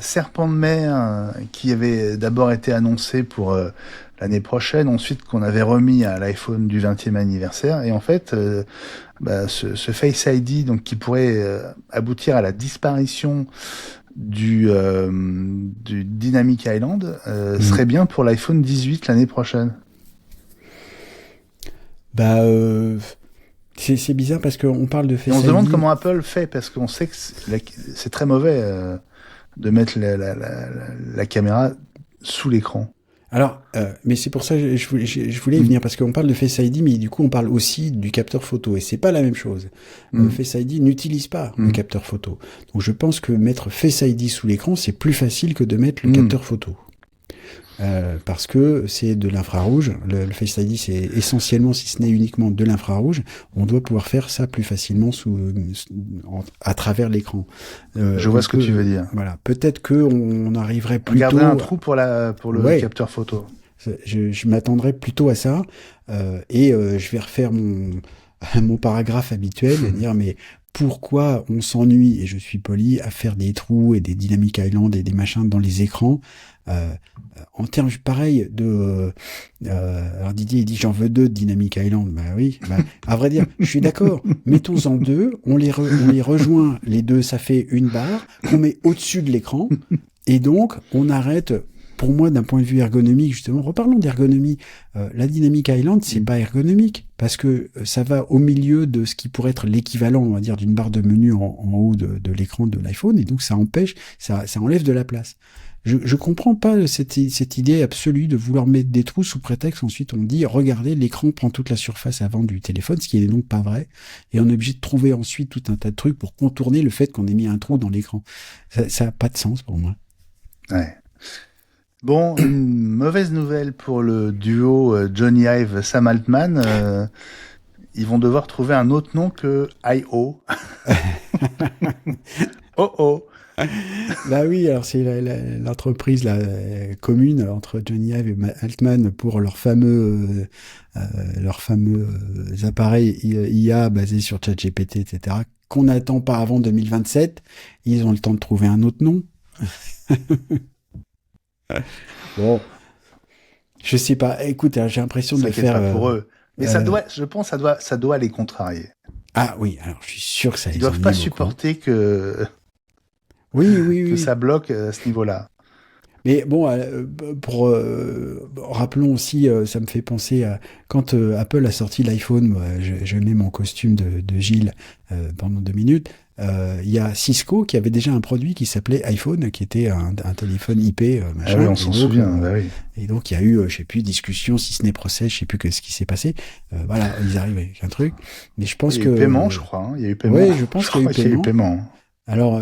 serpent de mer, qui avait d'abord été annoncé pour l'année prochaine, ensuite qu'on avait remis à l'iPhone du 20e anniversaire. Et en fait, ce Face ID, donc qui pourrait aboutir à la disparition du Dynamic Island, serait bien pour l'iPhone 18 l'année prochaine. C'est bizarre parce qu'on parle de Face ID. On se demande comment Apple fait, parce qu'on sait que c'est très mauvais de mettre la caméra sous l'écran. Alors, mais c'est pour ça que je voulais y venir, parce qu'on parle de Face ID, mais du coup on parle aussi du capteur photo, et c'est pas la même chose. Face ID n'utilise pas le capteur photo. Donc je pense que mettre Face ID sous l'écran, c'est plus facile que de mettre le capteur photo. Parce que c'est de l'infrarouge. Le Face ID, c'est essentiellement, si ce n'est uniquement de l'infrarouge. On doit pouvoir faire ça plus facilement à travers l'écran. Je vois ce que tu veux dire. Voilà. Peut-être on arriverait plutôt... On garderait un trou pour le capteur photo. Je m'attendrais plutôt à ça. Je vais refaire mon paragraphe habituel et dire, mais pourquoi on s'ennuie, et je suis poli, à faire des trous et des Dynamic Island et des machins dans les écrans. En termes pareil alors Didier il dit j'en veux 2 de Dynamic Island. Bah oui, à vrai dire je suis d'accord, mettons-en 2, on les rejoint les deux, ça fait une barre qu'on met au-dessus de l'écran, et donc on arrête. Pour moi, d'un point de vue ergonomique, justement, reparlons d'ergonomie. La Dynamic Island, c'est pas ergonomique, parce que ça va au milieu de ce qui pourrait être l'équivalent, on va dire, d'une barre de menu en haut de l'écran de l'iPhone, et donc ça enlève de la place. Je comprends pas cette idée absolue de vouloir mettre des trous sous prétexte, ensuite on dit, regardez, l'écran prend toute la surface avant du téléphone, ce qui n'est donc pas vrai, et on est obligé de trouver ensuite tout un tas de trucs pour contourner le fait qu'on ait mis un trou dans l'écran. Ça a pas de sens pour moi. Ouais. Bon, une mauvaise nouvelle pour le duo Johnny Ive-Sam Altman. Ils vont devoir trouver un autre nom que I.O. Oh. Bah oui, alors c'est l'entreprise commune entre Johnny Ive et Altman pour leurs fameux appareils IA basés sur ChatGPT, etc., qu'on n'attend pas avant 2027. Ils ont le temps de trouver un autre nom. Bon, je sais pas. Écoute, j'ai l'impression de faire. Pas pour eux. Mais je pense, ça doit les contrarier. Ah oui, alors je suis sûr que ça. Ils doivent pas supporter que. Oui. Que ça bloque à ce niveau-là. Mais bon, rappelons aussi, ça me fait penser à quand Apple a sorti l'iPhone. Je mets mon costume de Gilles pendant 2 minutes. Il y a Cisco qui avait déjà un produit qui s'appelait iPhone, qui était un téléphone IP, machin. Ah oui, on s'en souvient. Oui. Et donc il y a eu, je sais plus, discussion, si ce n'est procès, je sais plus ce qui s'est passé. Voilà, ils arrivent avec un truc. Mais je pense il y a eu paiement, je crois. Il y a eu paiement. Oui, je pense qu'il y a eu paiement. Alors,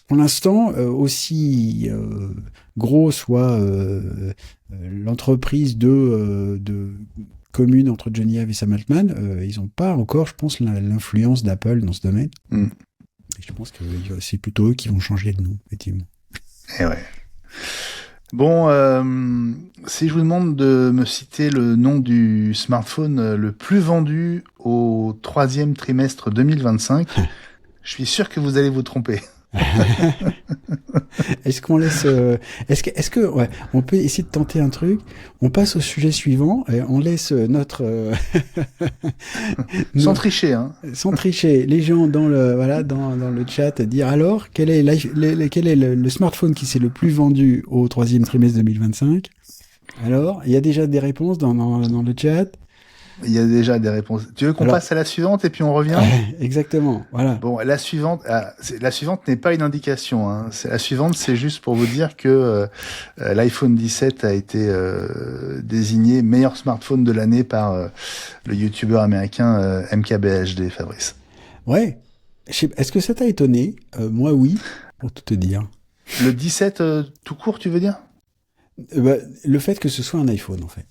pour l'instant, aussi gros soit l'entreprise de commune entre Johnny Ive et Sam Altman, ils n'ont pas encore, je pense, l'influence d'Apple dans ce domaine. Et je pense que c'est plutôt eux qui vont changer de nom, effectivement. Et ouais. Bon, si je vous demande de me citer le nom du smartphone le plus vendu au 3e trimestre 2025, je suis sûr que vous allez vous tromper. Est-ce qu'on laisse est-ce que ouais, on peut essayer de tenter un truc, on passe au sujet suivant et on laisse notre sans tricher sans tricher les gens dans le chat dire alors quel est le smartphone qui s'est le plus vendu au 3e trimestre 2025. Alors, il y a déjà des réponses dans le chat. Il y a déjà des réponses. Tu veux qu'on passe à la suivante et puis on revient? Exactement, voilà. Bon, la suivante n'est pas une indication. La suivante, c'est juste pour vous dire que l'iPhone 17 a été désigné meilleur smartphone de l'année par le youtubeur américain MKBHD, Fabrice. Ouais. Est-ce que ça t'a étonné? Moi, oui, pour tout te dire. Le 17 tout court, tu veux dire? Le fait que ce soit un iPhone, en fait.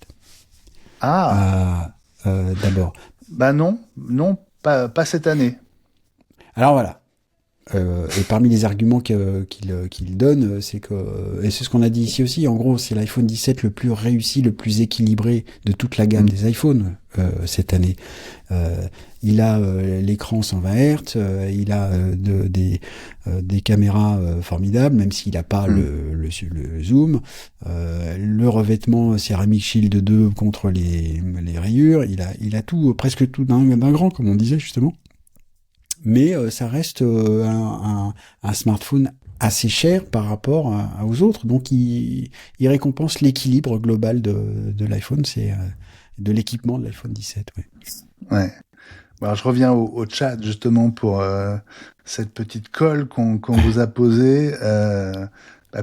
D'abord. Bah non, pas cette année. Alors voilà. Et parmi les arguments qu'il donne, c'est que, et c'est ce qu'on a dit ici aussi, en gros, c'est l'iPhone 17 le plus réussi, le plus équilibré de toute la gamme des iPhones cette année. Il a l'écran 120 Hz, il a des caméras formidables, même s'il n'a pas le zoom. Le revêtement Ceramic Shield 2 contre les rayures, il a tout, presque tout d'un grand, comme on disait justement. Mais ça reste un smartphone assez cher par rapport aux autres. Donc, il récompense l'équilibre global de l'iPhone, c'est de l'équipement de l'iPhone 17. Ouais. Alors, je reviens au chat, justement, pour cette petite colle qu'on vous a posée.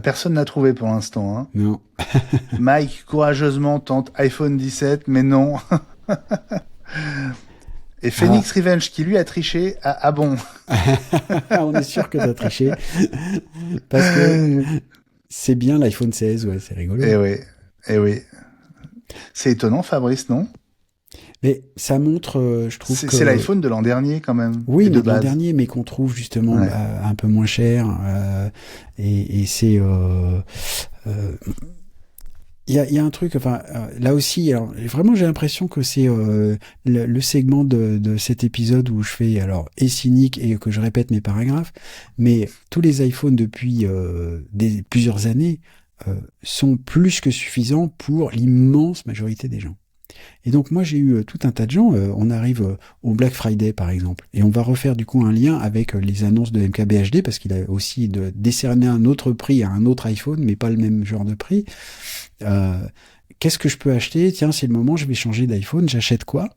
Personne n'a trouvé pour l'instant. Hein. Non. Mike, courageusement, tente iPhone 17, mais non. Et Phoenix Revenge, qui lui a triché, bon. On est sûr que t'as triché. Parce que c'est bien l'iPhone 16, ouais, c'est rigolo. Eh oui. C'est étonnant, Fabrice, non? Mais ça montre, je trouve que... C'est l'iPhone de l'an dernier, quand même. Oui, de l'an dernier, mais qu'on trouve justement un peu moins cher. Et c'est... Il y a un truc, enfin, là aussi, alors, vraiment, j'ai l'impression que c'est le segment de cet épisode où je fais, alors, et cynique et que je répète mes paragraphes, mais tous les iPhones depuis plusieurs années sont plus que suffisants pour l'immense majorité des gens. Et donc, moi, j'ai eu tout un tas de gens, on arrive au Black Friday, par exemple, et on va refaire du coup un lien avec les annonces de MKBHD, parce qu'il a aussi décerné un autre prix à un autre iPhone, mais pas le même genre de prix. Qu'est-ce que je peux acheter? Tiens, c'est le moment, je vais changer d'iPhone, j'achète quoi?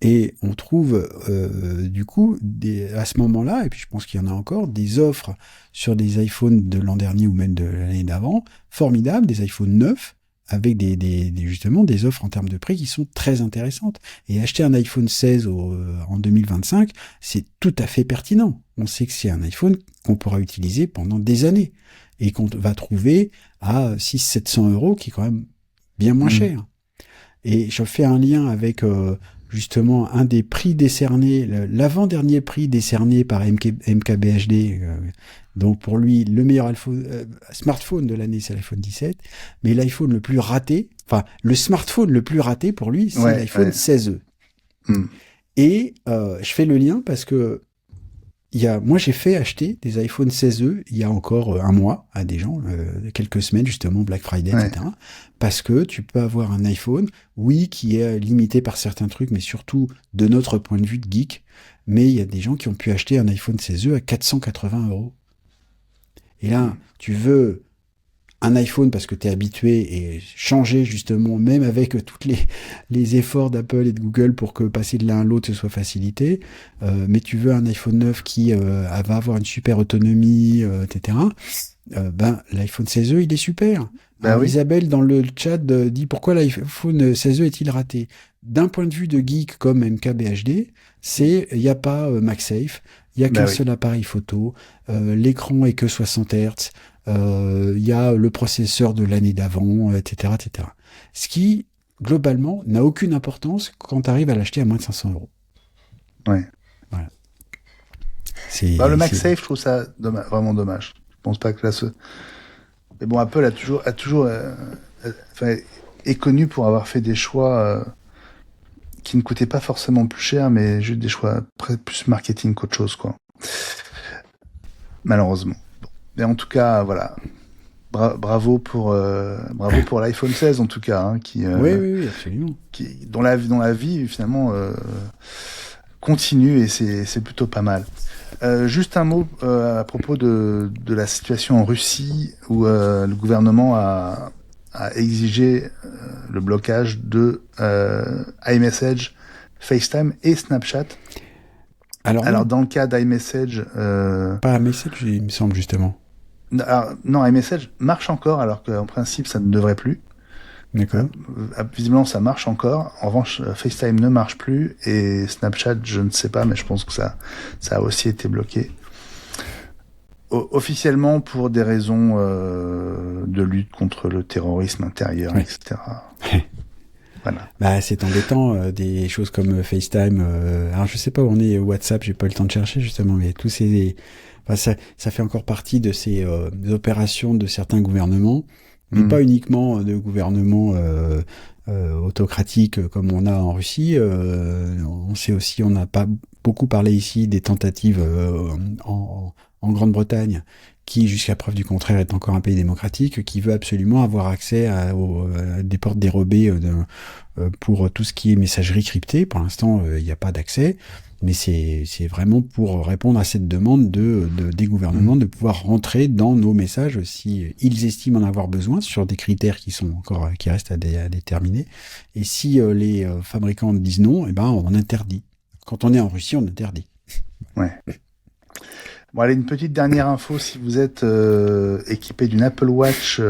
Et on trouve du coup à ce moment-là, et puis je pense qu'il y en a encore, des offres sur des iPhones de l'an dernier ou même de l'année d'avant, formidables, des iPhones neufs, avec justement des offres en termes de prix qui sont très intéressantes. Et acheter un iPhone 16 en 2025, c'est tout à fait pertinent. On sait que c'est un iPhone qu'on pourra utiliser pendant des années et qu'on va trouver à 600-700 €, qui est quand même bien moins cher. Et je fais un lien avec justement un des prix décernés, l'avant-dernier prix décerné par MKBHD. Donc pour lui, le meilleur smartphone de l'année, c'est l'iPhone 17. Mais l'iPhone le plus raté, enfin le smartphone le plus raté pour lui, c'est l'iPhone 16e. Et je fais le lien parce que moi, j'ai fait acheter des iPhone 16e il y a encore un mois à des gens, quelques semaines justement, Black Friday, etc. Parce que tu peux avoir un iPhone, oui, qui est limité par certains trucs, mais surtout de notre point de vue de geek. Mais il y a des gens qui ont pu acheter un iPhone 16e à 480 €. Et là, tu veux un iPhone parce que tu es habitué et changer justement, même avec tous les efforts d'Apple et de Google pour que passer de l'un à l'autre soit facilité, mais tu veux un iPhone 9 qui va avoir une super autonomie, etc. L'iPhone 16e, il est super. Oui. Isabelle, dans le chat, dit pourquoi l'iPhone 16e est-il raté? D'un point de vue de geek comme MKBHD, il n'y a pas MagSafe, il n'y a qu'un seul appareil photo, l'écran est que 60 Hz, il y a le processeur de l'année d'avant, etc., etc. Ce qui, globalement, n'a aucune importance quand tu arrives à l'acheter à moins de 500 €. Ouais. Voilà. Le MagSafe, je trouve ça vraiment dommage. Je pense pas que là, mais bon, Apple est connu pour avoir fait des choix qui ne coûtaient pas forcément plus cher, mais juste des choix plus marketing qu'autre chose, quoi. Malheureusement. Mais en tout cas, voilà. Bravo pour l'iPhone 16 en tout cas, hein, oui, absolument. Dont la vie finalement continue et c'est plutôt pas mal. Juste un mot à propos de la situation en Russie où le gouvernement a exigé le blocage de iMessage, FaceTime et Snapchat. Alors dans le cas d'iMessage... Pas iMessage, il me semble, justement. Non, iMessage marche encore, alors qu'en principe, ça ne devrait plus. D'accord. Visiblement, ça marche encore. En revanche, FaceTime ne marche plus. Et Snapchat, je ne sais pas, mais je pense que ça a aussi été bloqué. Officiellement, pour des raisons de lutte contre le terrorisme intérieur, etc. Voilà. Bah, c'est embêtant, des choses comme FaceTime. Alors, je sais pas où on est, WhatsApp, j'ai pas eu le temps de chercher, justement, mais tous ces, enfin, ça fait encore partie de ces opérations de certains gouvernements, mais pas uniquement de gouvernements autocratiques comme on a en Russie. On sait aussi, on n'a pas beaucoup parlé ici des tentatives en Grande-Bretagne, qui, jusqu'à preuve du contraire, est encore un pays démocratique, qui veut absolument avoir accès à des portes dérobées pour tout ce qui est messagerie cryptée. Pour l'instant, il n'y a pas d'accès, mais c'est vraiment pour répondre à cette demande des gouvernements de pouvoir rentrer dans nos messages si ils estiment en avoir besoin, sur des critères qui restent à déterminer. Et si les fabricants disent non, eh ben on interdit. Quand on est en Russie, on interdit. Ouais. Bon, allez, une petite dernière info. Si vous êtes équipé d'une Apple Watch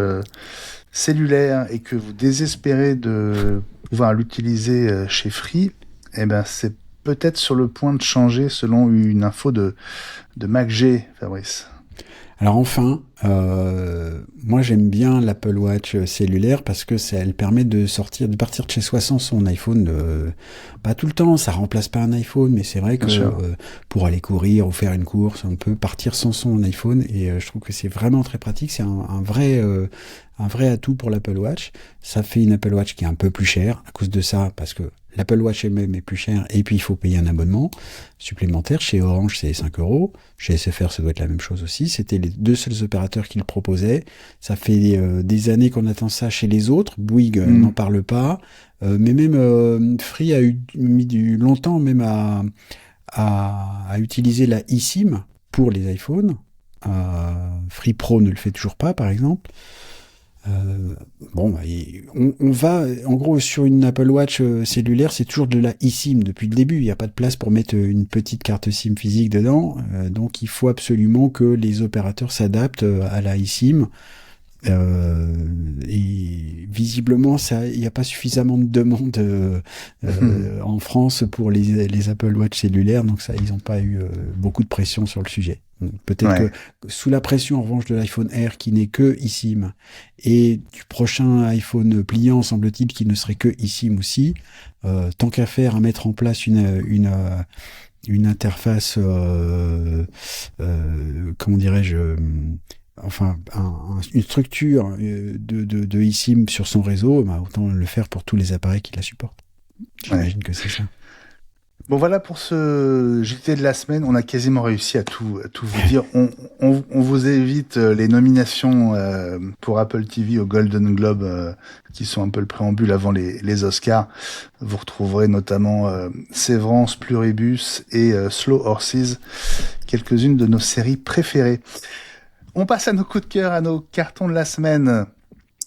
cellulaire et que vous désespérez de pouvoir l'utiliser chez Free, eh ben, c'est peut-être sur le point de changer selon une info de MacG, Fabrice. Alors enfin, moi j'aime bien l'Apple Watch cellulaire parce que elle permet de partir de chez soi sans son iPhone. Pas tout le temps, ça remplace pas un iPhone, mais c'est vrai que pour aller courir ou faire une course, on peut partir sans son iPhone et je trouve que c'est vraiment très pratique. C'est un vrai atout pour l'Apple Watch. Ça fait une Apple Watch qui est un peu plus chère à cause de ça, parce que l'Apple Watch elle-même est plus chère, et puis il faut payer un abonnement supplémentaire. Chez Orange, c'est 5 €. Chez SFR, ça doit être la même chose aussi. C'était les deux seuls opérateurs qui le proposaient. Ça fait des années qu'on attend ça chez les autres. Bouygues n'en parle pas. Mais même Free a mis longtemps même à utiliser la eSIM pour les iPhones. Free Pro ne le fait toujours pas, par exemple. On va, en gros, sur une Apple Watch cellulaire, c'est toujours de la eSIM depuis le début. Il n'y a pas de place pour mettre une petite carte SIM physique dedans. Donc, il faut absolument que les opérateurs s'adaptent à la eSIM. Et visiblement, il n'y a pas suffisamment de demandes en France pour les Apple Watch cellulaires. Donc, ça, ils n'ont pas eu beaucoup de pression sur le sujet. Peut-être que sous la pression, en revanche, de l'iPhone Air qui n'est que eSIM et du prochain iPhone pliant, semble-t-il, qui ne serait que eSIM aussi, tant qu'à faire à mettre en place une interface, comment dirais-je, enfin une structure de eSIM sur son réseau, bah, autant le faire pour tous les appareils qui la supportent. J'imagine que c'est ça. Bon, voilà pour ce JT de la semaine. On a quasiment réussi à tout vous dire. On vous évite les nominations pour Apple TV au Golden Globe, qui sont un peu le préambule avant les Oscars. Vous retrouverez notamment Sévrance, Pluribus et Slow Horses, quelques-unes de nos séries préférées. On passe à nos coups de cœur, à nos cartons de la semaine.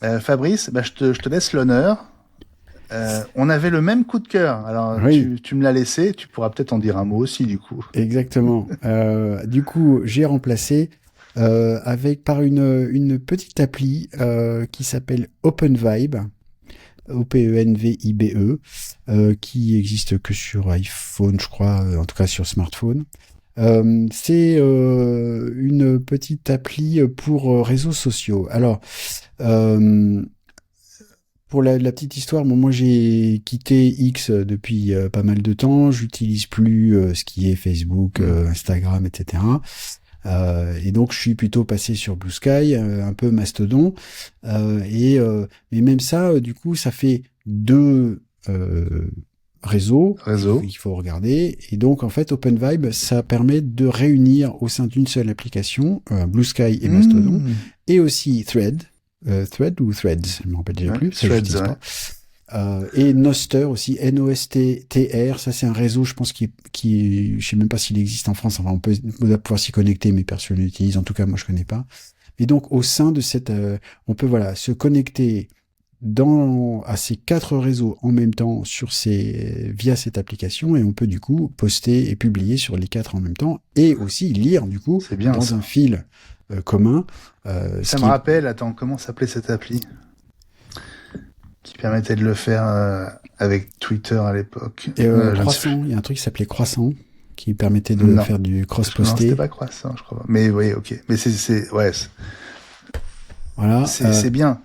Fabrice, je te laisse l'honneur. On avait le même coup de cœur. Alors, oui. tu me l'as laissé. Tu pourras peut-être en dire un mot aussi, du coup. Exactement. Du coup, j'ai remplacé par une petite appli qui s'appelle OpenVibe, OpenVibe, qui existe que sur iPhone, je crois, en tout cas sur smartphone. C'est une petite appli pour réseaux sociaux. Alors, pour la petite histoire, moi j'ai quitté X depuis pas mal de temps. J'utilise plus ce qui est Facebook, Instagram, etc. Et donc je suis plutôt passé sur Blue Sky, un peu Mastodon. Mais même ça, du coup, ça fait deux réseaux qu'il faut regarder. Et donc en fait, OpenVibe, ça permet de réunir au sein d'une seule application Blue Sky et Mastodon, et aussi Thread ou Threads, je ne me rappelle déjà plus. Threads, et Nostr aussi, Nostr, ça c'est un réseau, je pense, qui je sais même pas s'il existe en France, enfin on doit pouvoir s'y connecter, mais personne ne l'utilise, en tout cas moi je connais pas. Et donc au sein de cette, on peut se connecter à ces 4 réseaux en même temps via cette application, et on peut du coup poster et publier sur les 4 en même temps, et aussi lire du coup dans un fil commun. Ça me rappelle, comment s'appelait cette appli qui permettait de le faire avec Twitter à l'époque? Croissant, il y a un truc qui s'appelait Croissant qui permettait de faire du cross-posté. Non, c'était pas Croissant, je crois. Mais oui, ok. Mais c'est voilà, c'est bien.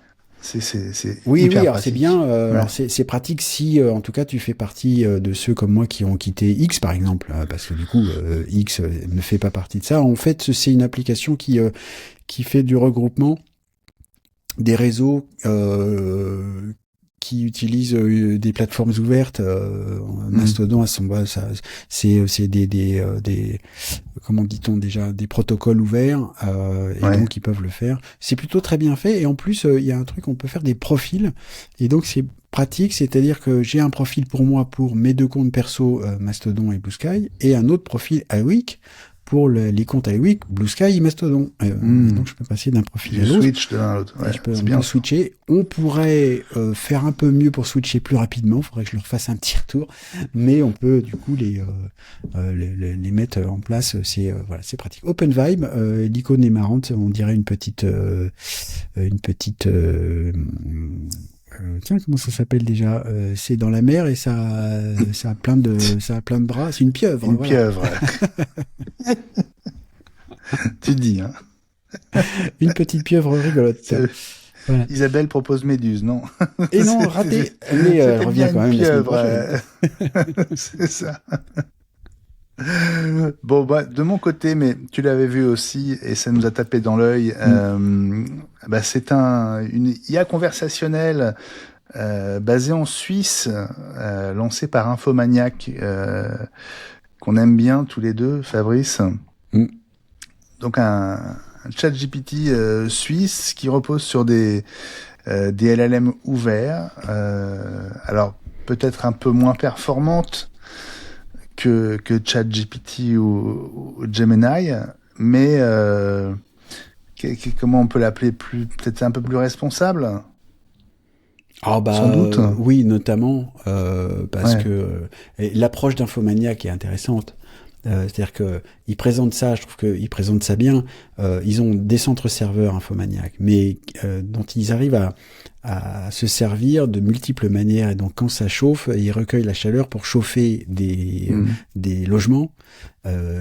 Oui, hyper alors pratique. c'est bien. Alors c'est pratique si, en tout cas, tu fais partie de ceux comme moi qui ont quitté X, par exemple, parce que du coup, X ne fait pas partie de ça. En fait, c'est une application qui fait du regroupement des réseaux qui utilisent des plateformes ouvertes. Mastodon, à son bas, c'est des comment dit-on déjà, des protocoles ouverts, et donc ils peuvent le faire. C'est plutôt très bien fait, et en plus il y a un truc, on peut faire des profils, et donc c'est pratique, c'est-à-dire que j'ai un profil pour moi pour mes 2 comptes perso, Mastodon et Blue Sky, et un autre profil iWeek pour les comptes iWeek, Blue Sky et Mastodon. Donc je peux passer d'un profil à l'autre. Switch de l'un à l'autre. Ouais, On peut switcher. On pourrait faire un peu mieux pour switcher plus rapidement. Il faudrait que je leur fasse un petit retour. Mais on peut du coup les mettre en place. C'est pratique. OpenVibe, l'icône est marrante. On dirait une petite tiens, comment ça s'appelle déjà? C'est dans la mer et ça a plein de bras. C'est une pieuvre. Une pieuvre. Tu dis, hein. Une petite pieuvre rigolote. Voilà. Isabelle propose Méduse, non? Et non, raté. Mais elle revient quand même pieuvre, la semaine prochaine. C'est ça. Bon, de mon côté, mais tu l'avais vu aussi, et ça nous a tapé dans l'œil, c'est une IA conversationnelle basée en Suisse, lancée par Infomaniac, qu'on aime bien tous les deux, Fabrice. Donc un chat GPT suisse qui repose sur des LLM ouverts, alors peut-être un peu moins performantes que ChatGPT ou Gemini, mais comment on peut l'appeler, peut-être un peu plus responsable? Sans doute. Oui, notamment parce que l'approche d'Infomaniac est intéressante. C'est-à-dire que ils présentent ça, je trouve qu'ils présentent ça bien. Ils ont des centres serveurs Infomaniac, mais dont ils arrivent à se servir de multiples manières. Et donc quand ça chauffe, ils recueillent la chaleur pour chauffer des logements,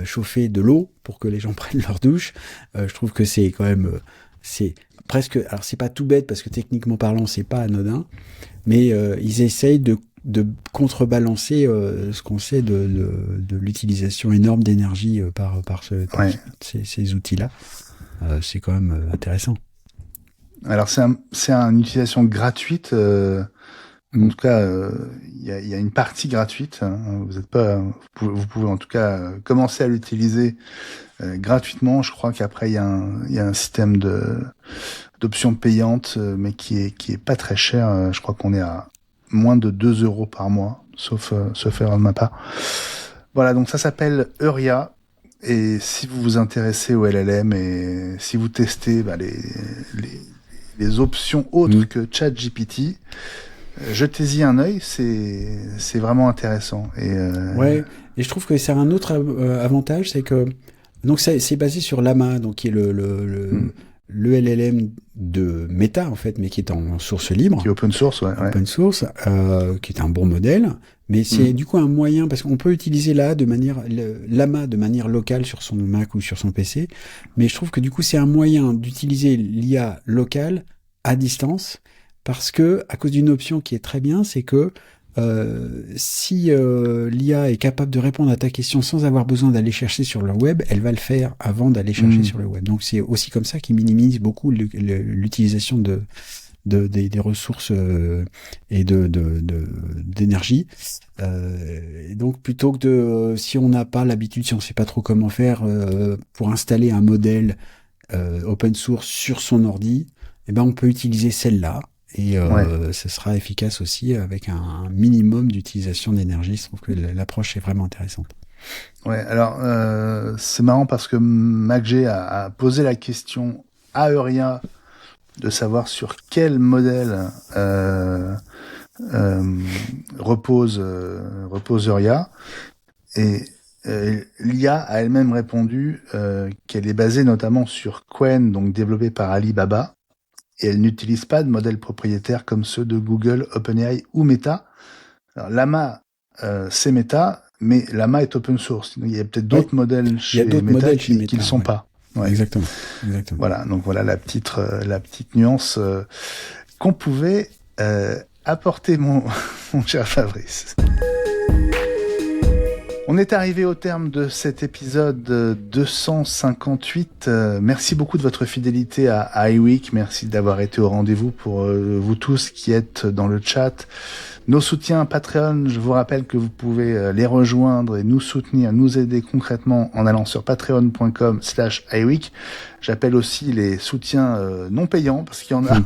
chauffer de l'eau pour que les gens prennent leur douche. Je trouve que c'est quand même c'est presque, alors c'est pas tout bête parce que techniquement parlant c'est pas anodin, mais ils essayent de contrebalancer ce qu'on sait de l'utilisation énorme d'énergie par ces outils-là. C'est quand même intéressant. Alors c'est une utilisation gratuite. En tout cas, il y a une partie gratuite. Hein. Vous pouvez en tout cas commencer à l'utiliser gratuitement. Je crois qu'après il y a un système d'options payantes, mais qui est pas très cher. Je crois qu'on est à moins de 2 € par mois, sauf erreur de ma part. Voilà, donc ça s'appelle Euria. Et si vous vous intéressez au LLM et si vous testez les options autres que ChatGPT, jetez-y un œil, c'est vraiment intéressant. Ouais, et je trouve que c'est un autre avantage, c'est que donc c'est basé sur Llama, donc qui est le LLM de Meta en fait, mais qui est en source libre, qui est open source, open source, qui est un bon modèle, mais c'est du coup un moyen parce qu'on peut utiliser Llama de manière locale sur son Mac ou sur son PC, mais je trouve que du coup c'est un moyen d'utiliser l'IA locale à distance parce que à cause d'une option qui est très bien, c'est que si l'IA est capable de répondre à ta question sans avoir besoin d'aller chercher sur le web, elle va le faire avant d'aller chercher sur le web. Donc c'est aussi comme ça qu'il minimise beaucoup l'utilisation des ressources et d'énergie. Et donc plutôt que si on n'a pas l'habitude, si on ne sait pas trop comment faire pour installer un modèle open source sur son ordi, eh ben on peut utiliser celle-là. Et ce sera efficace aussi avec un minimum d'utilisation d'énergie. Je trouve que l'approche est vraiment intéressante. Ouais, alors c'est marrant parce que MacG a posé la question à Euria de savoir sur quel modèle repose Euria, et l'IA a elle-même répondu qu'elle est basée notamment sur Qwen, donc développé par Alibaba. Et elle n'utilise pas de modèles propriétaires comme ceux de Google, OpenAI ou Meta. Alors, Llama, c'est Meta, mais Llama est open source. Il y a peut-être d'autres modèles chez Meta qui ne le sont pas. Ouais. Exactement. Voilà, donc voilà la petite nuance qu'on pouvait apporter mon cher Fabrice. On est arrivé au terme de cet épisode 258. Merci beaucoup de votre fidélité à iWeek. Merci d'avoir été au rendez-vous pour vous tous qui êtes dans le chat. Nos soutiens Patreon, je vous rappelle que vous pouvez les rejoindre et nous soutenir, nous aider concrètement en allant sur patreon.com/iWeek. J'appelle aussi les soutiens non payants parce qu'il y en a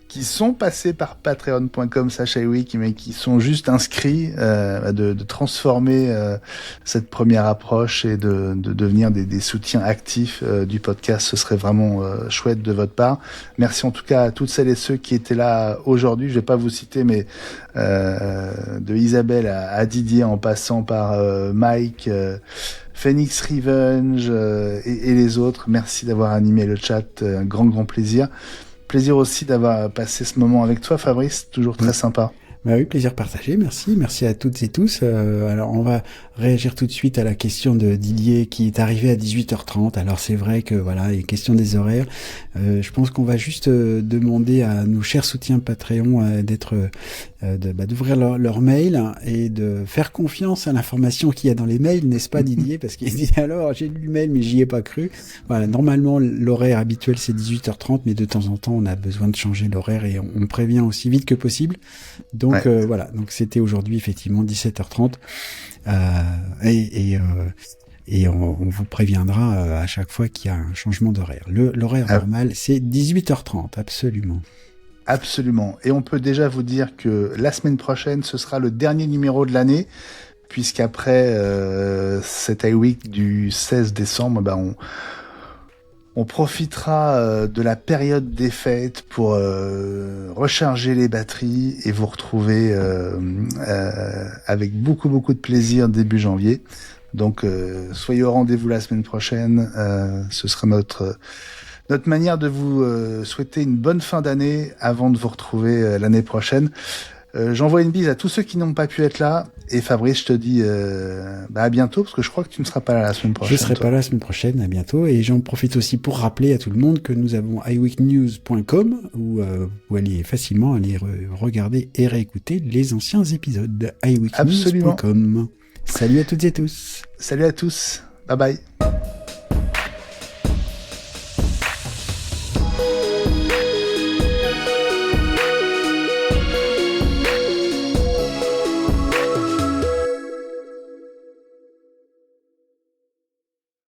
qui sont passés par patreon.com/iWeek mais qui sont juste inscrits de transformer cette première approche et de devenir des soutiens actifs du podcast. Ce serait vraiment chouette de votre part. Merci en tout cas à toutes celles et ceux qui étaient là aujourd'hui. Je vais pas vous citer, mais de Isabelle à Didier en passant par Mike, Phoenix Revenge et les autres. Merci d'avoir animé le chat. Un grand plaisir. Plaisir aussi d'avoir passé ce moment avec toi, Fabrice. Toujours très sympa. Bah oui, plaisir partagé. Merci à toutes et tous. Alors, on va réagir tout de suite à la question de Didier qui est arrivé à 18h30. Alors, c'est vrai que voilà, il y a question des horaires. Je pense qu'on va juste demander à nos chers soutiens Patreon d'ouvrir leur mail et de faire confiance à l'information qu'il y a dans les mails, n'est-ce pas Didier? Parce qu'il dit alors, j'ai lu le mail mais j'y ai pas cru. Voilà, normalement l'horaire habituel c'est 18h30, mais de temps en temps on a besoin de changer l'horaire et on prévient aussi vite que possible. Donc voilà, donc c'était aujourd'hui effectivement 17h30 et on vous préviendra à chaque fois qu'il y a un changement d'horaire. L'horaire normal c'est 18h30, absolument. Absolument. Et on peut déjà vous dire que la semaine prochaine, ce sera le dernier numéro de l'année, puisqu'après cet iWeek du 16 décembre, on profitera de la période des fêtes pour recharger les batteries et vous retrouver avec beaucoup de plaisir début janvier. Donc soyez au rendez-vous la semaine prochaine. Ce sera notre manière de vous souhaiter une bonne fin d'année avant de vous retrouver l'année prochaine. J'envoie une bise à tous ceux qui n'ont pas pu être là. Et Fabrice, je te dis à bientôt, parce que je crois que tu ne seras pas là la semaine prochaine. Je serai pas là la semaine prochaine, à bientôt. Et j'en profite aussi pour rappeler à tout le monde que nous avons iweeknews.com où vous pouvez aller facilement aller regarder et réécouter les anciens épisodes. iweeknews.com. Salut à toutes et tous. Salut à tous. Bye bye.